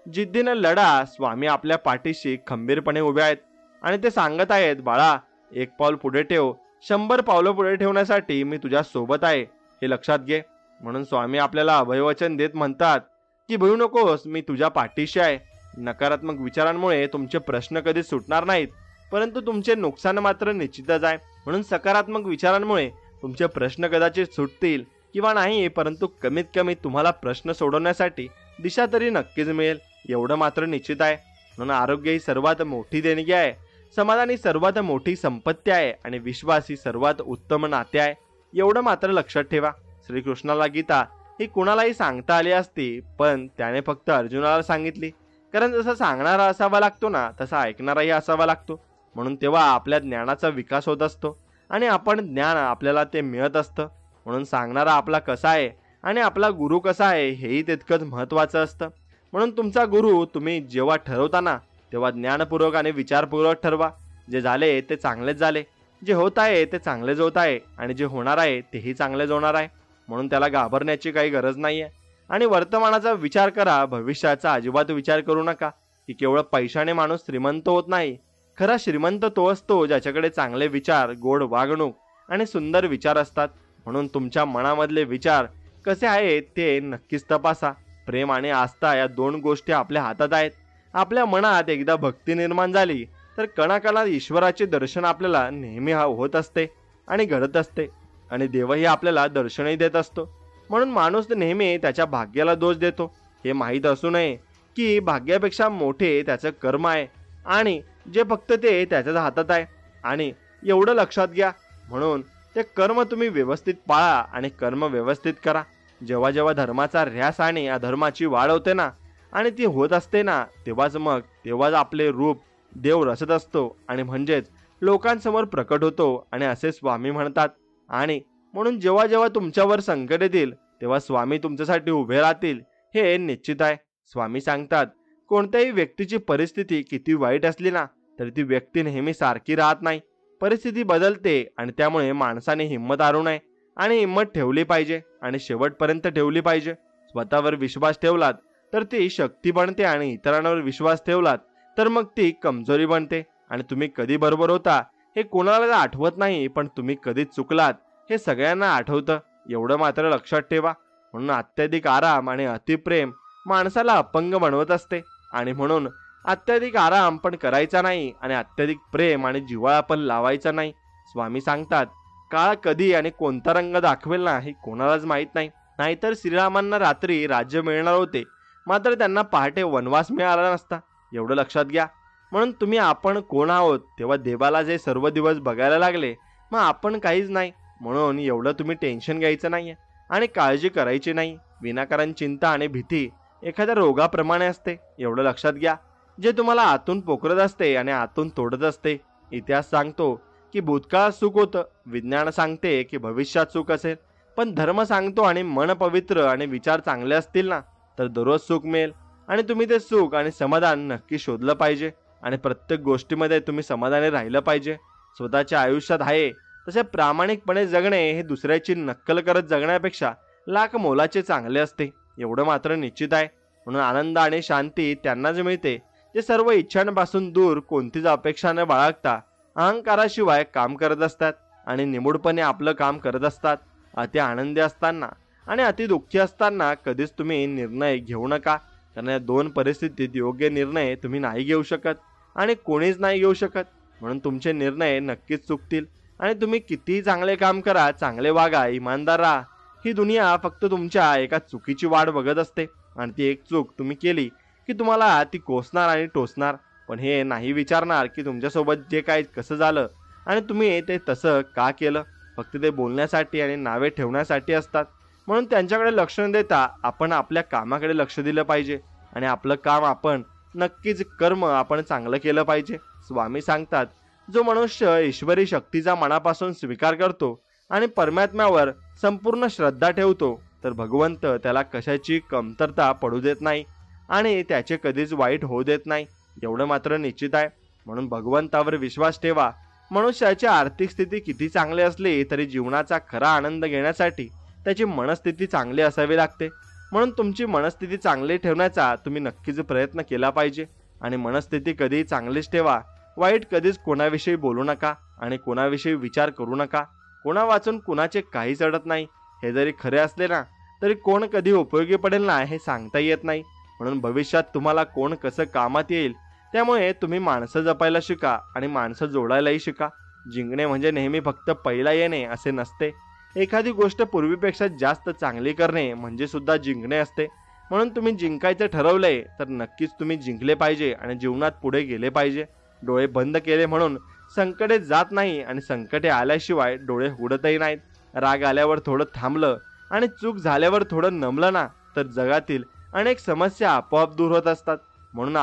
A: जिद्दीने लढा. स्वामी आपल्या पाठीशी खंबीरपणे उभे आहेत आणि ते सांगत आहेत, बाळा, एक पाऊल पुढे ठेव, 100 पावलं पुढे ठेवण्यासाठी मी तुझ्या सोबत आहे, हे लक्षात घे. म्हणून स्वामी आपल्याला अभयवचन देत म्हणतात की भिऊ नकोस, मी तुझ्या पाठीशी आहे. नकारात्मक विचारांमुळे तुमचे प्रश्न कधी सुटणार नाहीत, परंतु तुमचे नुकसान मात्र निश्चितच आहे. म्हणून सकारात्मक विचारांमुळे तुमचे प्रश्न कदाचित सुटतील किंवा नाही, परंतु कमीत कमी तुम्हाला प्रश्न सोडवण्यासाठी दिशा तरी नक्कीच मिळेल, एवढं मात्र निश्चित आहे. म्हणून आरोग्य ही सर्वात मोठी देणगी आहे, समाधान ही सर्वात मोठी संपत्ती आहे आणि विश्वास ही सर्वात उत्तम नाते आहे, एवढं मात्र लक्षात ठेवा. श्रीकृष्णाला गीता ही कुणालाही सांगता आली असती, पण त्याने फक्त अर्जुनाला सांगितली, कारण जसा सांगणारा असावा लागतो ना, तसा ऐकणाराही असावा लागतो. म्हणून तेव्हा आपल्या ज्ञानाचा विकास होत असतो आणि आपण ज्ञान आपल्याला ते मिळत असतं. म्हणून सांगणारा आपला कसा आहे आणि आपला गुरु कसा आहे हेही तितकंच महत्त्वाचं असतं. म्हणून तुमचा गुरु तुम्ही जेव्हा ठरवता ना, तेव्हा ज्ञानपूर्वक आणि विचारपूर्वक ठरवा. जे झाले ते चांगलेच झाले, जे होत आहे ते चांगलेच होत आहे आणि जे होणार आहे तेही चांगलेच होणार आहे. म्हणून त्याला घाबरण्याची काही गरज नाही आहे. आणि वर्तमानाचा विचार करा, भविष्याचा अजिबात विचार करू नका. की केवळ पैशाने माणूस श्रीमंत होत नाही, खरा श्रीमंत तो असतो ज्याच्याकडे चांगले विचार, गोड वागणूक आणि सुंदर विचार असतात. म्हणून तुमच्या मनामधले विचार कसे आहेत ते नक्कीच तपासा. प्रेम आणि आस्था या दोन गोष्टी आपल्या हातात आहेत. आपल्या मनात एकदा भक्ती निर्माण झाली तर कणाकणात ईश्वराचे दर्शन आपल्याला नेहमी होत असते आणि घडत असते आणि देवही आपल्याला दर्शनही देत असतो. म्हणून माणूस नेहमी त्याच्या भाग्याला दोष देतो, हे माहीत असू नये की भाग्यापेक्षा मोठे त्याचं कर्म आहे आणि जे फक्त ते त्याच्याच हातात आहे. आणि एवढं लक्षात घ्या. म्हणून ते कर्म तुम्ही व्यवस्थित पाळा आणि कर्म व्यवस्थित करा. जेव्हा जेव्हा धर्माचा ऱ्हास आणि अधर्माची वाढ होते ना आणि ती होत असते ना, तेव्हाच आपले रूप देव रचत असतो आणि म्हणजेच लोकांसमोर प्रकट होतो आणि असे स्वामी म्हणतात. आणि म्हणून जेव्हा जेव्हा तुमच्यावर संकट येतील तेव्हा स्वामी तुमच्यासाठी उभे राहतील, हे निश्चित आहे. स्वामी सांगतात, कोणत्याही व्यक्तीची परिस्थिती किती वाईट असली ना, तरी ती व्यक्ती नेहमी सारखी राहत नाही. परिस्थिती बदलते आणि त्यामुळे माणसाने हिंमत हारू नये आणि हिंमत ठेवली पाहिजे आणि शेवटपर्यंत ठेवली पाहिजे. स्वतःवर विश्वास ठेवलात तर ती शक्ती बनते आणि इतरांवर विश्वास ठेवलात तर मग ती कमजोरी बनते. आणि तुम्ही कधी बरोबर होता हे कोणाला आठवत नाही, पण तुम्ही कधी चुकलात हे सगळ्यांना आठवतं, एवढं मात्र लक्षात ठेवा. म्हणून अत्याधिक आराम आणि अतिप्रेम माणसाला अपंग बनवत असते आणि म्हणून अत्याधिक आराम पण करायचा नाही आणि अत्याधिक प्रेम आणि जिव्हाळा पण लावायचा नाही. स्वामी सांगतात, काळ कधी आणि कोणता रंग दाखवेल ना हे कोणालाच माहीत नाही. नाहीतर श्रीरामांना रात्री राज्य मिळणार होते, मात्र त्यांना पहाटे वनवास मिळाला नसता. एवढं लक्षात घ्या. म्हणून तुम्ही आपण कोण आहोत तेव्हा देवाला जे सर्व दिवस बघायला लागले मग आपण काहीच नाही. म्हणून एवढं तुम्ही टेन्शन घ्यायचं नाहीये आणि काळजी करायची नाही. विनाकारण चिंता आणि भीती एखाद्या रोगाप्रमाणे असते, एवढं लक्षात घ्या, जे तुम्हाला आतून पोखरत असते आणि आतून तोडत असते. इतिहास सांगतो की भूतकाळात सुख होतं, विज्ञान सांगते की भविष्यात सुख असेल, पण धर्म सांगतो आणि मन पवित्र आणि विचार चांगले असतील ना तर दररोज सुख मिळेल. आणि तुम्ही ते सुख आणि समाधान नक्की शोधलं पाहिजे आणि प्रत्येक गोष्टीमध्ये तुम्ही समाधानी राहिलं पाहिजे. स्वतःच्या आयुष्यात आहे तसे प्रामाणिकपणे जगणे हे दुसऱ्याची नक्कल करत जगण्यापेक्षा लाख मोलाचे चांगले असते, एवढं मात्र निश्चित आहे. म्हणून आनंद आणि शांती त्यांनाच मिळते जे सर्व इच्छांपासून दूर, कोणतीच अपेक्षा न बाळगता अहंकाराशिवाय काम करत असतात आणि निमूळपणे आपलं काम करत असतात. अति आनंदी असताना आणि अति दुःखी असताना कधीच तुम्ही निर्णय घेऊ नका, कारण या दोन परिस्थितीत योग्य निर्णय तुम्ही नाही घेऊ शकत आणि कोणीच नाही घेऊ शकत. म्हणून तुमचे निर्णय नक्कीच चुकतील आणि तुम्ही कितीही चांगले काम करा, चांगले वागा, इमानदार राहा, ही दुनिया फक्त तुमच्या एका चुकीची वाट बघत असते. आणि ती एक चूक तुम्ही केली की तुम्हाला ती कोसणार आणि टोचणार, पण हे नाही विचारणार की तुमच्यासोबत जे काय कसं झालं आणि तुम्ही ते तसं का केलं. फक्त ते बोलण्यासाठी आणि नावे ठेवण्यासाठी असतात. म्हणून त्यांच्याकडे लक्ष न देता आपण आपल्या कामाकडे लक्ष दिलं पाहिजे आणि आपलं काम आपण नक्कीच कर्म आपण चांगलं केलं पाहिजे. स्वामी सांगतात, जो मनुष्य ईश्वरी शक्तीचा मनापासून स्वीकार करतो आणि परमात्म्यावर संपूर्ण श्रद्धा ठेवतो तर भगवंत त्याला कशाची कमतरता पडू देत नाही आणि त्याचे कधीच वाईट होऊ देत नाही, एवढं मात्र निश्चित आहे. म्हणून भगवंतावर विश्वास ठेवा. मनुष्याची आर्थिक स्थिती किती चांगली असली तरी जीवनाचा खरा आनंद घेण्यासाठी त्याची मनस्थिती चांगली असावी लागते. म्हणून तुमची मनस्थिती चांगली ठेवण्याचा तुम्ही नक्कीच प्रयत्न केला पाहिजे आणि मनस्थिती कधीही चांगलीच ठेवा. वाईट कधीच कोणाविषयी बोलू नका आणि कोणाविषयी विचार करू नका. कोणा वाचून कुणाचे काहीच अडत नाही. हे जरी खरे असले ना तरी कोण कधी उपयोगी पडेल ना हे सांगता येत नाही. म्हणून भविष्यात तुम्हाला कोण कसं कामात येईल, त्यामुळे तुम्ही माणसं जपायला शिका आणि माणसं जोडायलाही शिका. जिंकणे म्हणजे नेहमी फक्त पहिला येणे असे नसते. एखादी गोष्ट पूर्वीपेक्षा जास्त चांगली करणे म्हणजे सुद्धा जिंकणे असते. म्हणून तुम्ही जिंकायचं ठरवलंय तर नक्कीच तुम्ही जिंकले पाहिजे आणि जीवनात पुढे गेले पाहिजे. डोळे बंद केले म्हणून संकटे जात नाही आणि संकटे आल्याशिवाय डोळे उघडतही नाहीत. राग आल्यावर थोडं थांबलं आणि चूक झाल्यावर थोडं नमलं ना तर जगातील अनेक समस्या आपोआप दूर होत असतात. म्हणून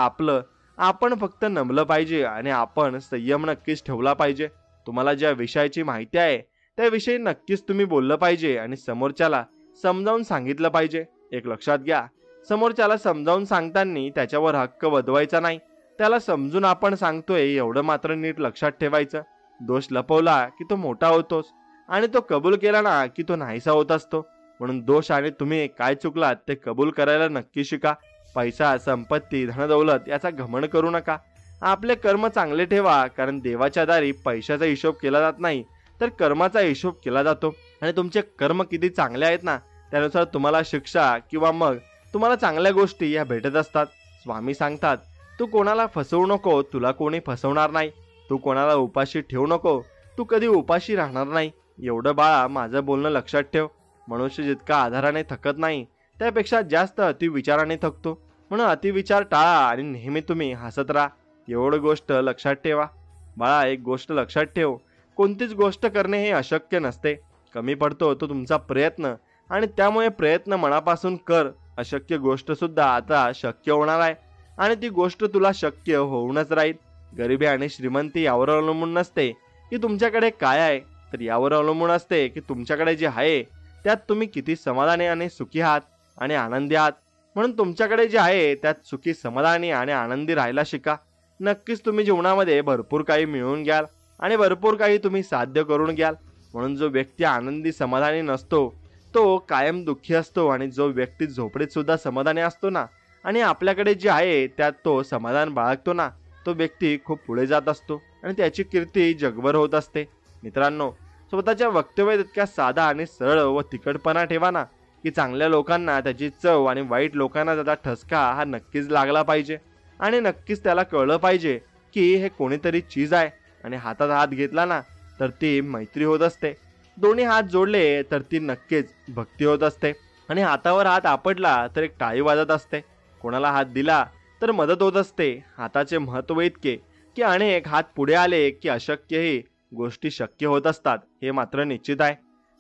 A: आपण फक्त नमलं पाहिजे आणि आपण संयम नक्कीच ठेवला पाहिजे. तुम्हाला ज्या विषयाची माहिती आहे त्याविषयी नक्कीच तुम्ही बोललं पाहिजे आणि समोरच्याला समजावून सांगितलं पाहिजे. एक लक्षात घ्या, समोरच्याला समजावून सांगताना त्याच्यावर हक्क वधवायचा नाही, त्याला समजून आपण सांगतोय एवढं मात्र नीट लक्षात ठेवायचं. दोष लपवला की तो मोठा होतोस आणि तो कबूल केला ना की तो नाहीसा होत असतो. म्हणून दोष आणि तुम्ही काय चुकलात ते कबूल करायला नक्की शिका. पैसा, संपत्ती, धनदौलत याचा घमंड करू नका. आपले कर्म चांगले ठेवा, कारण देवाच्या दारी पैशाचा हिशोब केला जात नाही तर कर्माचा हिशोब केला जातो. आणि तुमचे कर्म किती चांगले आहेत ना त्यानुसार तुम्हाला शिक्षा किंवा मग तुम्हाला चांगल्या गोष्टी या भेटत असतात. स्वामी सांगतात, तू कोणाला फसवू नको, तुला कोणी फसवणार नाही. तू कोणाला उपाशी ठेवू नको, तू कधी उपाशी राहणार नाही. एवढं बाळा माझं बोलणं लक्षात ठेव. मनुष्य जितका आधाराने थकत नाही त्यापेक्षा जास्त अतिविचाराने थकतो. म्हणून अतिविचार टाळा आणि नेहमी तुम्ही हसत राहा. एवढं गोष्ट लक्षात ठेवा. बाळा एक गोष्ट लक्षात ठेव, कोणतीच गोष्ट करणे हे अशक्य नसते. कमी पडतो तो तुमचा प्रयत्न आणि त्यामुळे प्रयत्न मनापासून कर. अशक्य गोष्ट सुद्धा आता शक्य होणार आहे आणि ती गोष्ट तुला शक्य होऊनच राहील. गरिबी आणि श्रीमंती यावर अवलंबून नसते की तुमच्याकडे काय आहे, तर यावर अवलंबून असते की तुमच्याकडे जे आहे त्यात तुम्ही किती समाधानी आणि सुखी आहात आणि आनंदी आहात. म्हणून तुमच्याकडे जे आहे त्यात सुखी, समाधानी आणि आनंदी राहायला शिका. नक्कीच तुम्ही जीवनामध्ये भरपूर काही मिळवून घ्याल आणि भरपूर काही तुम्ही साध्य करून घ्याल. म्हणून जो व्यक्ती आनंदी समाधानी नसतो तो कायम दुःखी असतो आणि जो व्यक्ती झोपडीत सुद्धा समाधानी असतो ना आणि आपल्याकडे जे आहे त्यात तो समाधान बाळगतो ना तो व्यक्ती खूप पुढे जात असतो आणि त्याची कीर्ती जगभर होत असते. मित्रांनो, स्वतःच्या वक्तव्यात इतक्या साधा आणि सरळ व तिखटपणा ठेवा ना की चांगल्या लोकांना त्याची चव आणि वाईट लोकांना त्याचा ठसका हा नक्कीच लागला पाहिजे आणि नक्कीच त्याला कळलं पाहिजे की हे कोणीतरी चीज आहे. आणि हातात हात घेतला ना तर ती मैत्री होत असते. दोन्ही हात जोडले तर ती नक्कीच भक्ती होत असते आणि हातावर हात आपटला तर एक टाळी वाजत असते. कोणाला हात दिला तर मदत होत असते. हाताचे महत्त्व इतके की अनेक हात पुढे आले की अशक्यही गोष्टी शक्य होत असतात, हे मात्र निश्चित आहे.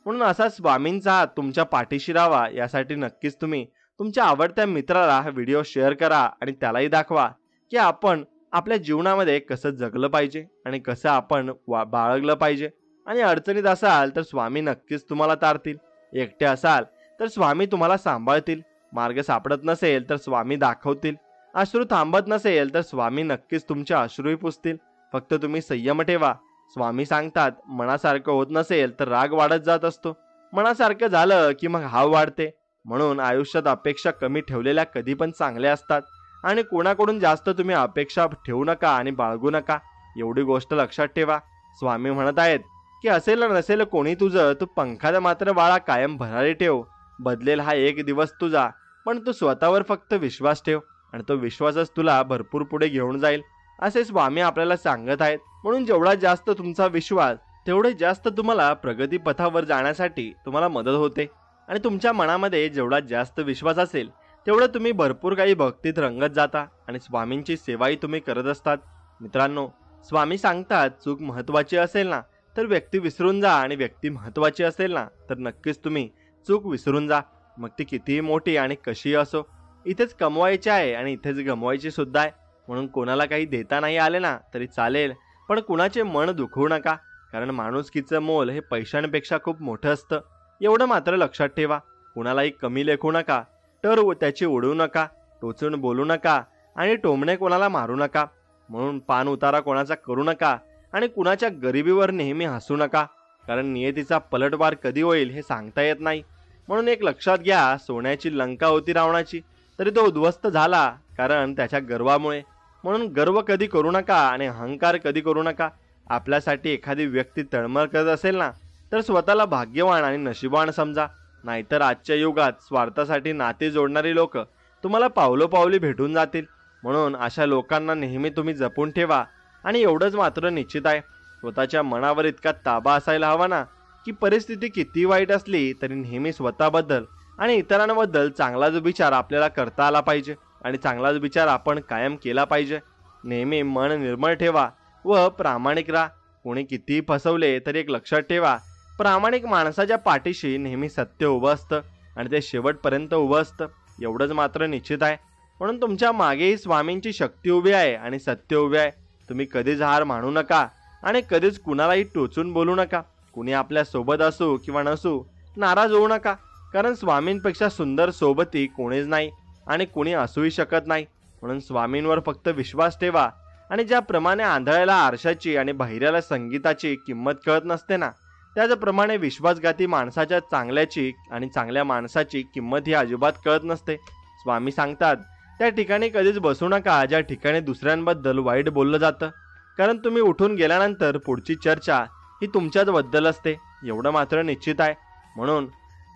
A: म्हणून असा स्वामींचा हात तुमच्या पाठीशी राहावा यासाठी नक्कीच तुम्ही तुमच्या आवडत्या मित्राला हा व्हिडिओ शेअर करा आणि त्यालाही दाखवा की आपण आपल्या जीवनामध्ये कसं जगलं पाहिजे आणि कसं आपण बाळगलं पाहिजे. आणि अडचणीत असाल तर स्वामी नक्कीच तुम्हाला तारतील. एकटे असाल तर स्वामी तुम्हाला सांभाळतील. मार्ग सापडत नसेल तर स्वामी दाखवतील. अश्रू थांबत नसेल तर स्वामी नक्कीच तुमचे अश्रूही पुसतील. फक्त तुम्ही संयम ठेवा. स्वामी सांगतात, मनासारखं होत नसेल तर राग वाढत जात असतो. मनासारखं झालं की मग हाव वाढते. म्हणून आयुष्यात अपेक्षा कमी ठेवलेल्या कधी पण चांगल्या असतात. आणि कोणाकडून जास्त तुम्ही अपेक्षा ठेवू नका आणि बाळगू नका. एवढी गोष्ट लक्षात ठेवा. स्वामी म्हणत आहेत की असेल नसेल कोणी तुझं, तू पंखाला मात्र बाळा कायम भरारी ठेव. बदलेल हा एक दिवस तुझा, पण तू स्वतःवर फक्त विश्वास ठेव आणि तो विश्वासच तुला भरपूर पुढे घेऊन जाईल, असे स्वामी आपल्याला सांगत आहेत. म्हणून जेवढा जास्त तुमचा विश्वास तेवढे जास्त तुम्हाला प्रगती पथावर जाण्यासाठी तुम्हाला मदत होते. आणि तुमच्या मनामध्ये जेवढा जास्त विश्वास असेल तेवढं तुम्ही भरपूर काही भक्तीत रंगत जाता आणि स्वामींची सेवाही तुम्ही करत असतात. मित्रांनो, स्वामी सांगतात, चूक महत्त्वाची असेल ना तर व्यक्ती विसरून जा आणि व्यक्ती महत्त्वाची असेल ना तर नक्कीच तुम्ही चूक विसरून जा. मग ती कितीही मोठी आणि कशीही असो. इथेच कमवायची आहे आणि इथेच गमवायची सुद्धा आहे. म्हणून कोणाला काही देता नाही आले ना तरी चालेल, पण कुणाचे मन दुखवू नका. कारण माणुसकीचं मोल हे पैशांपेक्षा खूप मोठं असतं. एवढं मात्र लक्षात ठेवा. कुणालाही कमी लेखू नका, तर त्याची उडवू नका, टोचून बोलू नका आणि टोमणे कोणाला मारू नका. म्हणून पान उतारा कोणाचा करू नका आणि कुणाच्या गरिबीवर नेहमी हसू नका. कारण नियतीचा पलटवार कधी होईल हे सांगता येत नाही. म्हणून एक लक्षात घ्या, सोन्याची लंका होती रावणाची, तरी तो उद्ध्वस्त झाला कारण त्याच्या गर्वामुळे. म्हणून गर्व कधी करू नका आणि अहंकार कधी करू नका. आपल्यासाठी एखादी व्यक्ती तळमळ करत असेल ना तर स्वतःला भाग्यवान आणि नशीबवान समजा. नाहीतर आजच्या युगात स्वार्थासाठी नाते जोडणारी लोक तुम्हाला पावलोपावली भेटून जातील. म्हणून अशा लोकांना नेहमी तुम्ही जपून ठेवा. आणि एवढंच मात्र निश्चित आहे, स्वतःच्या मनावर इतका ताबा असायला हवा ना की परिस्थिती किती वाईट असली तरी नेहमी स्वतःबद्दल आणि इतरांबद्दल चांगलाच विचार आपल्याला करता आला पाहिजे आणि चांगलाच विचार आपण कायम केला पाहिजे. नेहमी मन निर्मळ ठेवा व प्रामाणिक राहा. कोणी कितीही फसवले तरी एक लक्षात ठेवा, प्रामाणिक माणसाच्या पाठीशी नेहमी सत्य उभं असतं आणि ते शेवटपर्यंत उभं असतं. एवढंच मात्र निश्चित आहे. म्हणून तुमच्या मागेही स्वामींची शक्ती उभी आहे आणि सत्य उभे आहे. तुम्ही कधीच हार मानू नका आणि कधीच कुणालाही टोचून बोलू नका. कुणी आपल्या सोबत असू किंवा नसू, नाराज होऊ नका. कारण स्वामींपेक्षा सुंदर सोबती कोणीच नाही आणि कुणी असूही शकत नाही. म्हणून स्वामींवर फक्त विश्वास ठेवा. आणि ज्याप्रमाणे आंधळ्याला आरशाची आणि बहिऱ्याला संगीताची किंमत कळत नसते ना, त्याचप्रमाणे विश्वासघाती माणसाच्या चांगल्याची आणि चांगल्या माणसाची किंमत ही अजिबात कळत नसते. स्वामी सांगतात, त्या ठिकाणी कधीच बसू नका ज्या ठिकाणी दुसऱ्यांबद्दल वाईट बोललं जातं. कारण तुम्ही उठून गेल्यानंतर पुढची चर्चा ही तुमच्याच बद्दल असते. एवढं मात्र निश्चित आहे. म्हणून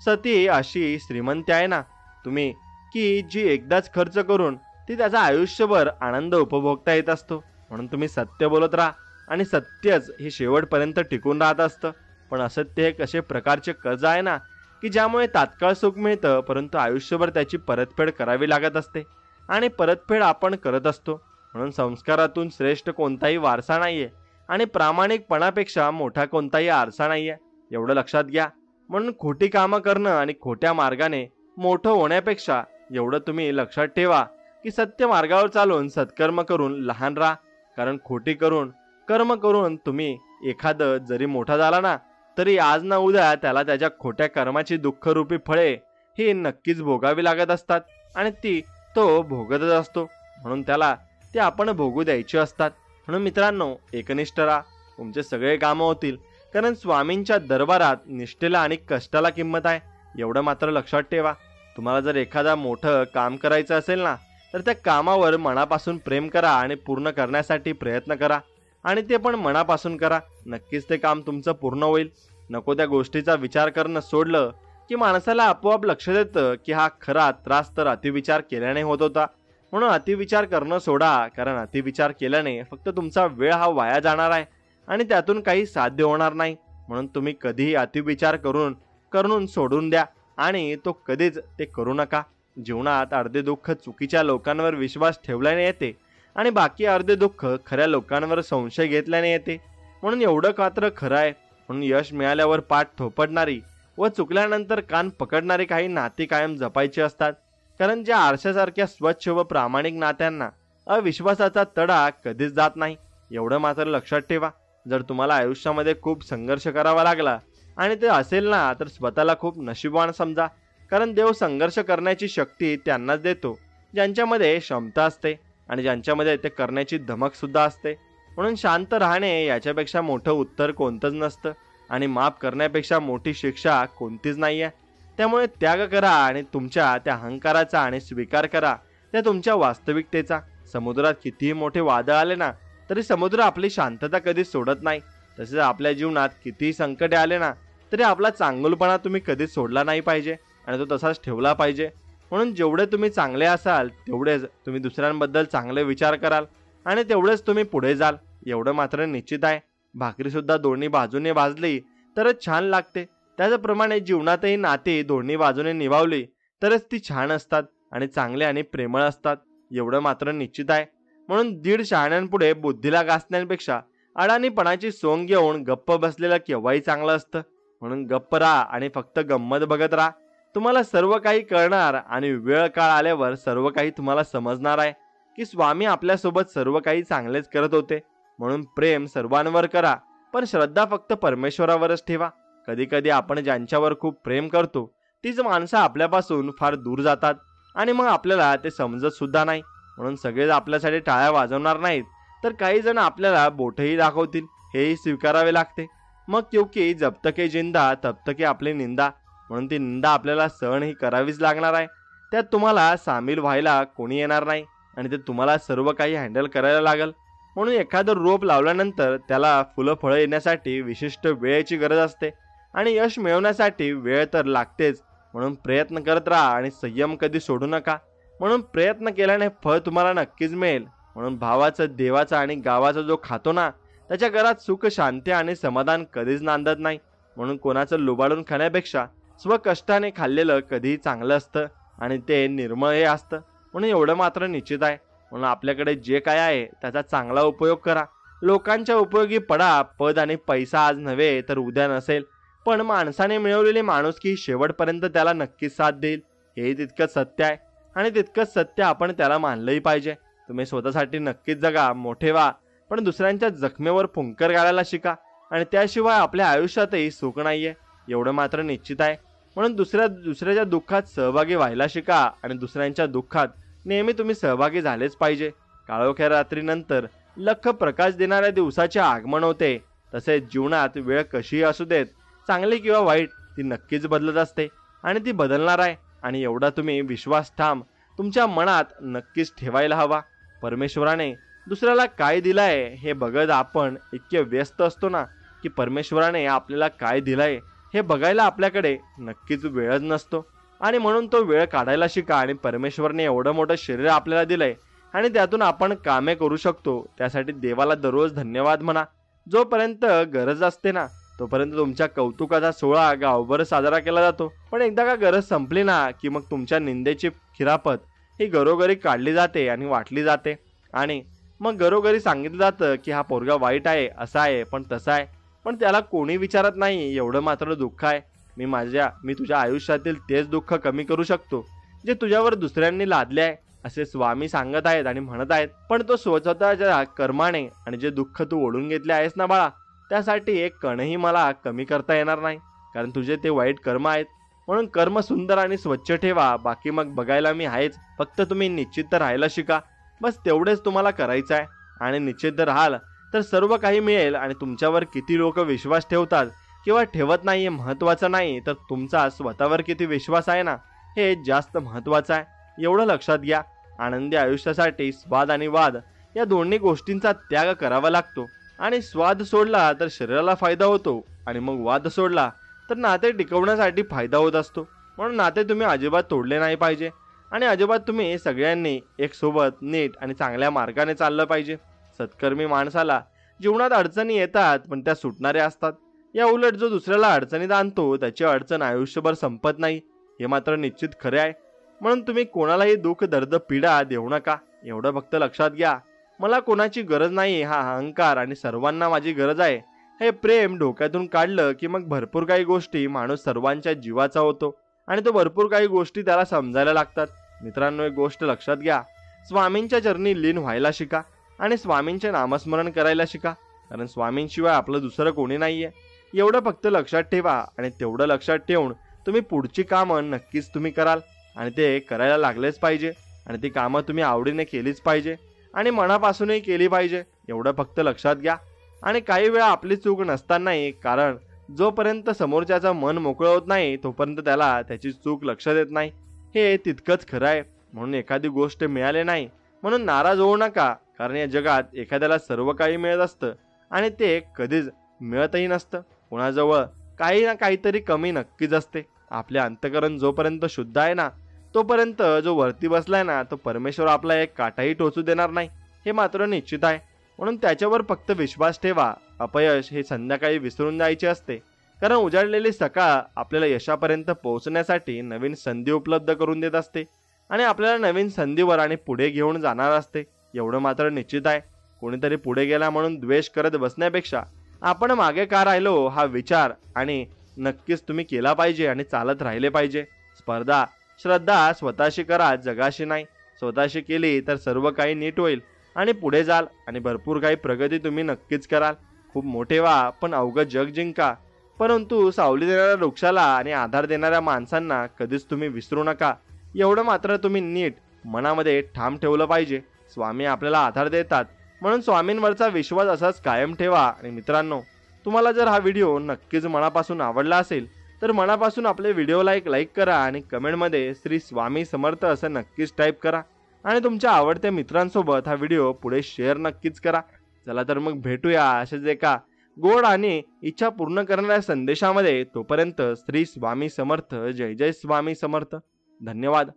A: सती अशी श्रीमंती आहे ना तुम्ही की जी एकदाच खर्च करून ती त्याचा आयुष्यभर आनंद उपभोगता येत असतो. म्हणून तुम्ही सत्य बोलत राहा आणि सत्यच हे शेवटपर्यंत टिकून राहत असतं. पण असत्य हे कसे प्रकारचे कर्ज आहे ना की ज्यामुळे तात्काळ सुख मिळतं परंतु आयुष्यभर त्याची परतफेड करावी लागत असते आणि परतफेड आपण करत असतो. म्हणून संस्कारातून श्रेष्ठ कोणताही वारसा नाहीये आणि प्रामाणिकपणापेक्षा मोठा कोणताही आरसा नाहीये. एवढं लक्षात घ्या. म्हणून खोटी कामं करणं आणि खोट्या मार्गाने मोठं होण्यापेक्षा एवढं तुम्ही लक्षात ठेवा की सत्य मार्गावर चालून सत्कर्म करून लहान राहा. कारण खोटी करून कर्म करून तुम्ही एखादं जरी मोठा झाला ना तरी आज ना उद्या त्याला त्याच्या खोट्या कर्माची दुःखरूपी फळे ही नक्कीच भोगावी लागत असतात आणि ती तो भोगतच असतो. म्हणून त्याला ते आपण भोगू द्यायची असतात. म्हणून मित्रांनो, एकनिष्ठ राहा. तुमचे सगळे कामं होतील. कारण स्वामींच्या दरबारात निष्ठेला आणि कष्टाला किंमत आहे. एवढं मात्र लक्षात ठेवा. तुम्हाला जर एखादा मोठं काम करायचं असेल ना तर त्या कामावर मनापासून प्रेम करा आणि पूर्ण करण्यासाठी प्रयत्न करा आणि ते पण मनापासून करा. नक्कीच ते काम तुमचं पूर्ण होईल. नको त्या गोष्टीचा विचार करणं सोडलं की माणसाला आपोआप लक्ष देतं की हा खरा त्रास तर अतिविचार केल्याने होत होता. म्हणून अतिविचार करणं सोडा. कारण अतिविचार केल्याने फक्त तुमचा वेळ हा वाया जाणार आहे आणि त्यातून काही साध्य होणार नाही. म्हणून तुम्ही कधीही अतिविचार करून सोडून द्या आणि तो कधीच ते करू नका. जीवनात अर्धे दुःख चुकीच्या लोकांवर विश्वास ठेवल्याने येते आणि बाकी अर्धे दुःख खऱ्या लोकांवर संशय घेतल्याने येते. म्हणून एवढं मात्र खरं आहे, म्हणून यश मिळाल्यावर पाठ थोपटणारी व चुकल्यानंतर कान पकडणारी काही नाती कायम जपायची असतात. कारण ज्या आरशासारख्या स्वच्छ व प्रामाणिक नात्यांना अविश्वासाचा तडा कधीच जात नाही. एवढं मात्र लक्षात ठेवा, जर तुम्हाला आयुष्यामध्ये खूप संघर्ष करावा लागला आणि ते असेल ना, तर स्वतःला खूप नशीबवान समजा. कारण देव संघर्ष करण्याची शक्ती त्यांनाच देतो ज्यांच्यामध्ये क्षमता असते आणि ज्यांच्यामध्ये ते करण्याची धमक सुद्धा असते. म्हणून शांत राहणे याच्यापेक्षा मोठं उत्तर कोणतंच नसतं आणि माफ करण्यापेक्षा मोठी शिक्षा कोणतीच नाही आहे. त्यामुळे त्याग करा आणि तुमच्या त्या अहंकाराचा आणि स्वीकार करा त्या तुमच्या वास्तविकतेचा. समुद्रात कितीही मोठे वादळ आले ना, तरी समुद्र आपली शांतता कधीच सोडत नाही. तसेच आपल्या जीवनात कितीही संकटे आले ना, तरी आपला चांगुलपणा तुम्ही कधीच सोडला नाही पाहिजे आणि तो तसाच ठेवला पाहिजे. म्हणून जेवढे तुम्ही चांगले असाल तेवढेच तुम्ही दुसऱ्यांबद्दल चांगले विचार कराल आणि तेवढेच तुम्ही पुढे जाल. एवढं मात्र निश्चित आहे, भाकरी सुद्धा दोन्ही बाजूने भाजली तरच छान लागते. त्याचप्रमाणे जीवनातही नाती दोन्ही बाजूने निभावली तरच ती छान असतात आणि चांगले आणि प्रेमळ असतात. एवढं मात्र निश्चित आहे. म्हणून दीड शहाण्यांपुढे बुद्धीला घासण्यापेक्षा अडाणीपणाची सोंग घेऊन गप्प बसलेलं केव्हाही चांगलं असतं. म्हणून गप्प राहा आणि फक्त गंमत बघत राहा. तुम्हाला सर्व काही कळणार आणि वेळ काळ आल्यावर सर्व काही तुम्हाला समजणार आहे की स्वामी आपल्यासोबत सर्व काही चांगलेच करत होते. म्हणून प्रेम सर्वांवर करा, पण श्रद्धा फक्त परमेश्वरावरच ठेवा. कधी कधी आपण ज्यांच्यावर खूप प्रेम करतो तीच माणसं आपल्यापासून फार दूर जातात आणि मग आपल्याला ते समजत सुद्धा नाही. म्हणून सगळेच आपल्यासाठी टाळ्या वाजवणार नाहीत, तर काही जण आपल्याला बोटही दाखवतील, हेही स्वीकारावे लागते. मग क्योंकि जब तक है जिंदा तब तक है आपली निंदा. म्हणून ती निंदा आपल्याला सहन ही करावीच लागणार आहे. त्यात तुम्हाला सामील व्हायला कोणी येणार नाही आणि ते तुम्हाला सर्व काही हँडल करायला लागेल. म्हणून एखादं रोप लावल्यानंतर त्याला फुलं फळं येण्यासाठी विशिष्ट वेळेची गरज असते आणि यश मिळवण्यासाठी वेळ तर लागतेच. म्हणून प्रयत्न करत राहा आणि संयम कधी सोडू नका. म्हणून प्रयत्न केल्याने फळ तुम्हाला नक्कीच मिळेल. म्हणून भावाचं, देवाचं आणि गावाचा जो खातो ना, त्याच्या घरात सुख, शांती आणि समाधान कधीच नांदत नाही. म्हणून कोणाचं लुबाडून खाण्यापेक्षा स्वकष्टाने खाल्लेलं कधीही चांगलं असतं आणि ते निर्मळही असतं. म्हणून एवढं मात्र निश्चित आहे. म्हणून आपल्याकडे जे काय आहे त्याचा चांगला उपयोग करा. लोकांच्या उपयोगी पडा. पद आणि पैसा आज नव्हे तर उद्या नसेल, पण माणसाने मिळवलेली माणुसकी शेवटपर्यंत त्याला नक्कीच साथ देईल. हे तितकंच सत्य आहे आणि तितकंच सत्य आपण त्याला मानलंही पाहिजे. तुम्ही स्वतःसाठी नक्कीच जगा, मोठे व्हा, पण दुसऱ्यांच्या जखमेवर फुंकर गाळायला शिका आणि त्याशिवाय आपल्या आयुष्यातही सुख नाहीये. एवढं मात्र निश्चित आहे. म्हणून दुसऱ्याच्या दुःखात सहभागी व्हायला शिका आणि दुसऱ्यांच्या दुःखात नेहमी तुम्ही सहभागी झालेच पाहिजे. काळोख्या रात्रीनंतर लख प्रकाश देणाऱ्या दिवसाचे आगमन होते. तसेच जीवनात वेळ कशीही असू देत, चांगली किंवा वाईट, ती नक्कीच बदलत असते आणि ती बदलणार आहे. आणि एवढा तुम्ही विश्वास ठाम तुमच्या मनात नक्कीच ठेवायला हवा. परमेश्वराने दुसऱ्याला काय दिलाय हे बघत आपण इतके व्यस्त असतो ना, की परमेश्वराने आपल्याला काय दिलाय हे बघायला आपल्याकडे नक्कीच वेळच नसतो. आणि म्हणून तो वेळ काढायला शिका आणि परमेश्वरने एवढं मोठं शरीर आपल्याला दिलंय आणि त्यातून आपण कामे करू शकतो, त्यासाठी देवाला दररोज धन्यवाद म्हणा. जोपर्यंत गरज असते ना, तोपर्यंत तुमच्या कौतुकाचा सोहळा गावभर साजरा केला जातो. पण एकदा का गरज संपली ना, की मग तुमच्या निंदेची खिरापत ही घरोघरी काढली जाते आणि वाटली जाते आणि मग घरोघरी सांगितलं जातं की हा पोरगा वाईट आहे, असा आहे, पण तसा आहे, पण त्याला कोणी विचारत नाही. एवढं मात्र दुःख आहे. मी तुझ्या आयुष्यातील तेच दुःख कमी करू शकतो जे तुझ्यावर दुसऱ्यांनी लादले आहे, असे स्वामी सांगत आहेत आणि म्हणत आहेत. पण तो स्वतःच्या कर्माने आणि जे दुःख तू ओढून घेतले आहेस ना बाळा, त्यासाठी एक कणही मला कमी करता येणार नाही, कारण तुझे ते वाईट कर्म आहेत. म्हणून कर्म सुंदर आणि स्वच्छ ठेवा, बाकी मग बघायला मी आहेच. फक्त तुम्ही निश्चित राहायला शिका, बस तेवढेच तुम्हाला करायचं आहे. आणि निश्चित राहाल तर सर्व काही मिळेल. आणि तुमच्यावर किती लोक विश्वास ठेवतात किंवा ठेवत नाही हे महत्त्वाचं नाही, तर तुमचा स्वतःवर किती विश्वास आहे ना, हे जास्त महत्त्वाचं आहे. एवढं लक्षात घ्या. आनंदी आयुष्यासाठी स्वाद आणि वाद या दोन्ही गोष्टींचा त्याग करावा लागतो. आणि स्वाद सोडला तर शरीराला फायदा होतो आणि मग वाद सोडला तर नाते टिकवण्यासाठी फायदा होत असतो. म्हणून नाते तुम्ही अजिबात तोडले नाही पाहिजे आणि अजिबात तुम्ही सगळ्यांनी एक सोबत नीट आणि चांगल्या मार्गाने चाललं पाहिजे. सत्कर्मी माणसाला जीवनात अडचणी येतात, पण त्या सुटणाऱ्या असतात. या उलट जो दुसऱ्याला अडचणीत आणतो त्याची अडचण आयुष्यभर संपत नाही, हे मात्र निश्चित खरे आहे. म्हणून तुम्ही कोणालाही दुःख दर्द पीडा देऊ नका. एवढं फक्त लक्षात घ्या. मला कोणाची गरज नाही हा अहंकार आणि सर्वांना माझी गरज आहे हे प्रेम डोक्यातून काढलं की मग भरपूर काही गोष्टी माणूस सर्वांच्या जीवाचा होतो आणि तो भरपूर काही गोष्टी त्याला समजायला लागतात. मित्रांनो, एक गोष्ट लक्षात घ्या. स्वामींच्या चरणी लीन व्हायला शिका आणि स्वामींचे नामस्मरण करायला शिका, कारण स्वामींशिवाय आपलं दुसरं कोणी नाहीये. एवढं फक्त लक्षात ठेवा आणि तेवढं लक्षात ठेवून तुम्ही पुढची कामं नक्कीच तुम्ही कराल आणि ते करायला लागलेच पाहिजे आणि ती कामं तुम्ही आवडीने केलीच पाहिजे आणि मनापासूनही केली पाहिजे. एवढं फक्त लक्षात घ्या. आणि काही वेळा आपली चूक नसतानाही, कारण जोपर्यंत समोरच्याचं मन मोकळं होत नाही तोपर्यंत त्याला त्याची चूक लक्षात येत नाही, हे तितकंच खरं आहे. म्हणून एखादी गोष्ट मिळाली नाही म्हणून नाराज होऊ नका, कारण या जगात एखाद्याला सर्व काही मिळत असतं आणि ते कधीच मिळतही नसतं. कोणाजवळ काही ना काहीतरी कमी नक्कीच असते. आपले अंतःकरण जोपर्यंत शुद्ध आहे ना तोपर्यंत जो वरती बसलाय ना तो परमेश्वर आपला एक काटाही टोचू देणार नाही, हे मात्र निश्चित आहे. म्हणून त्याच्यावर फक्त विश्वास ठेवा. अपयश हे संध्याकाळी विसरून जायचे असते, कारण उजाडलेली सकाळ आपल्याला यशापर्यंत पोहोचण्यासाठी नवीन संधी उपलब्ध करून देत असते आणि आपल्याला नवीन संधीवर आणि पुढे घेऊन जाणार असते. एवढं मात्र निश्चित आहे. कोणीतरी पुढे गेला म्हणून द्वेष करत बसण्यापेक्षा आपण मागे का राहिलो हा विचार आणि नक्कीच तुम्ही केला पाहिजे आणि चालत राहिले पाहिजे. स्पर्धा श्रद्धा स्वतःशी करा, जगाशी नाही. स्वतःशी केली तर सर्व काही नीट होईल आणि पुढे जाल आणि भरपूर काही प्रगती तुम्ही नक्कीच कराल. खूप मोठे व्हा पण अवघं जग जिंका, परंतु सावली देणाऱ्या वृक्षाला आणि आधार देणाऱ्या माणसांना कधीच तुम्ही विसरू नका. एवढं मात्र तुम्ही नीट मनामध्ये ठाम ठेवलं पाहिजे. स्वामी आपल्याला आधार देतात म्हणून स्वामींवरचा विश्वास असाच कायम ठेवा. आणि मित्रांनो, तुम्हाला जर हा व्हिडिओ नक्कीच मनापासून आवडला असेल तर मनापासून आपले व्हिडिओला एक लाईक करा आणि कमेंटमध्ये श्री स्वामी समर्थ असं नक्कीच टाईप करा आणि तुमच्या आवडत्या मित्रांसोबत हा व्हिडिओ पुढे शेअर नक्कीच करा. चला तर मग भेटूया असेच एका गोड आणि इच्छा पूर्ण करणाऱ्या संदेशामध्ये. तोपर्यंत श्री स्वामी समर्थ. जय जय स्वामी समर्थ. धन्यवाद.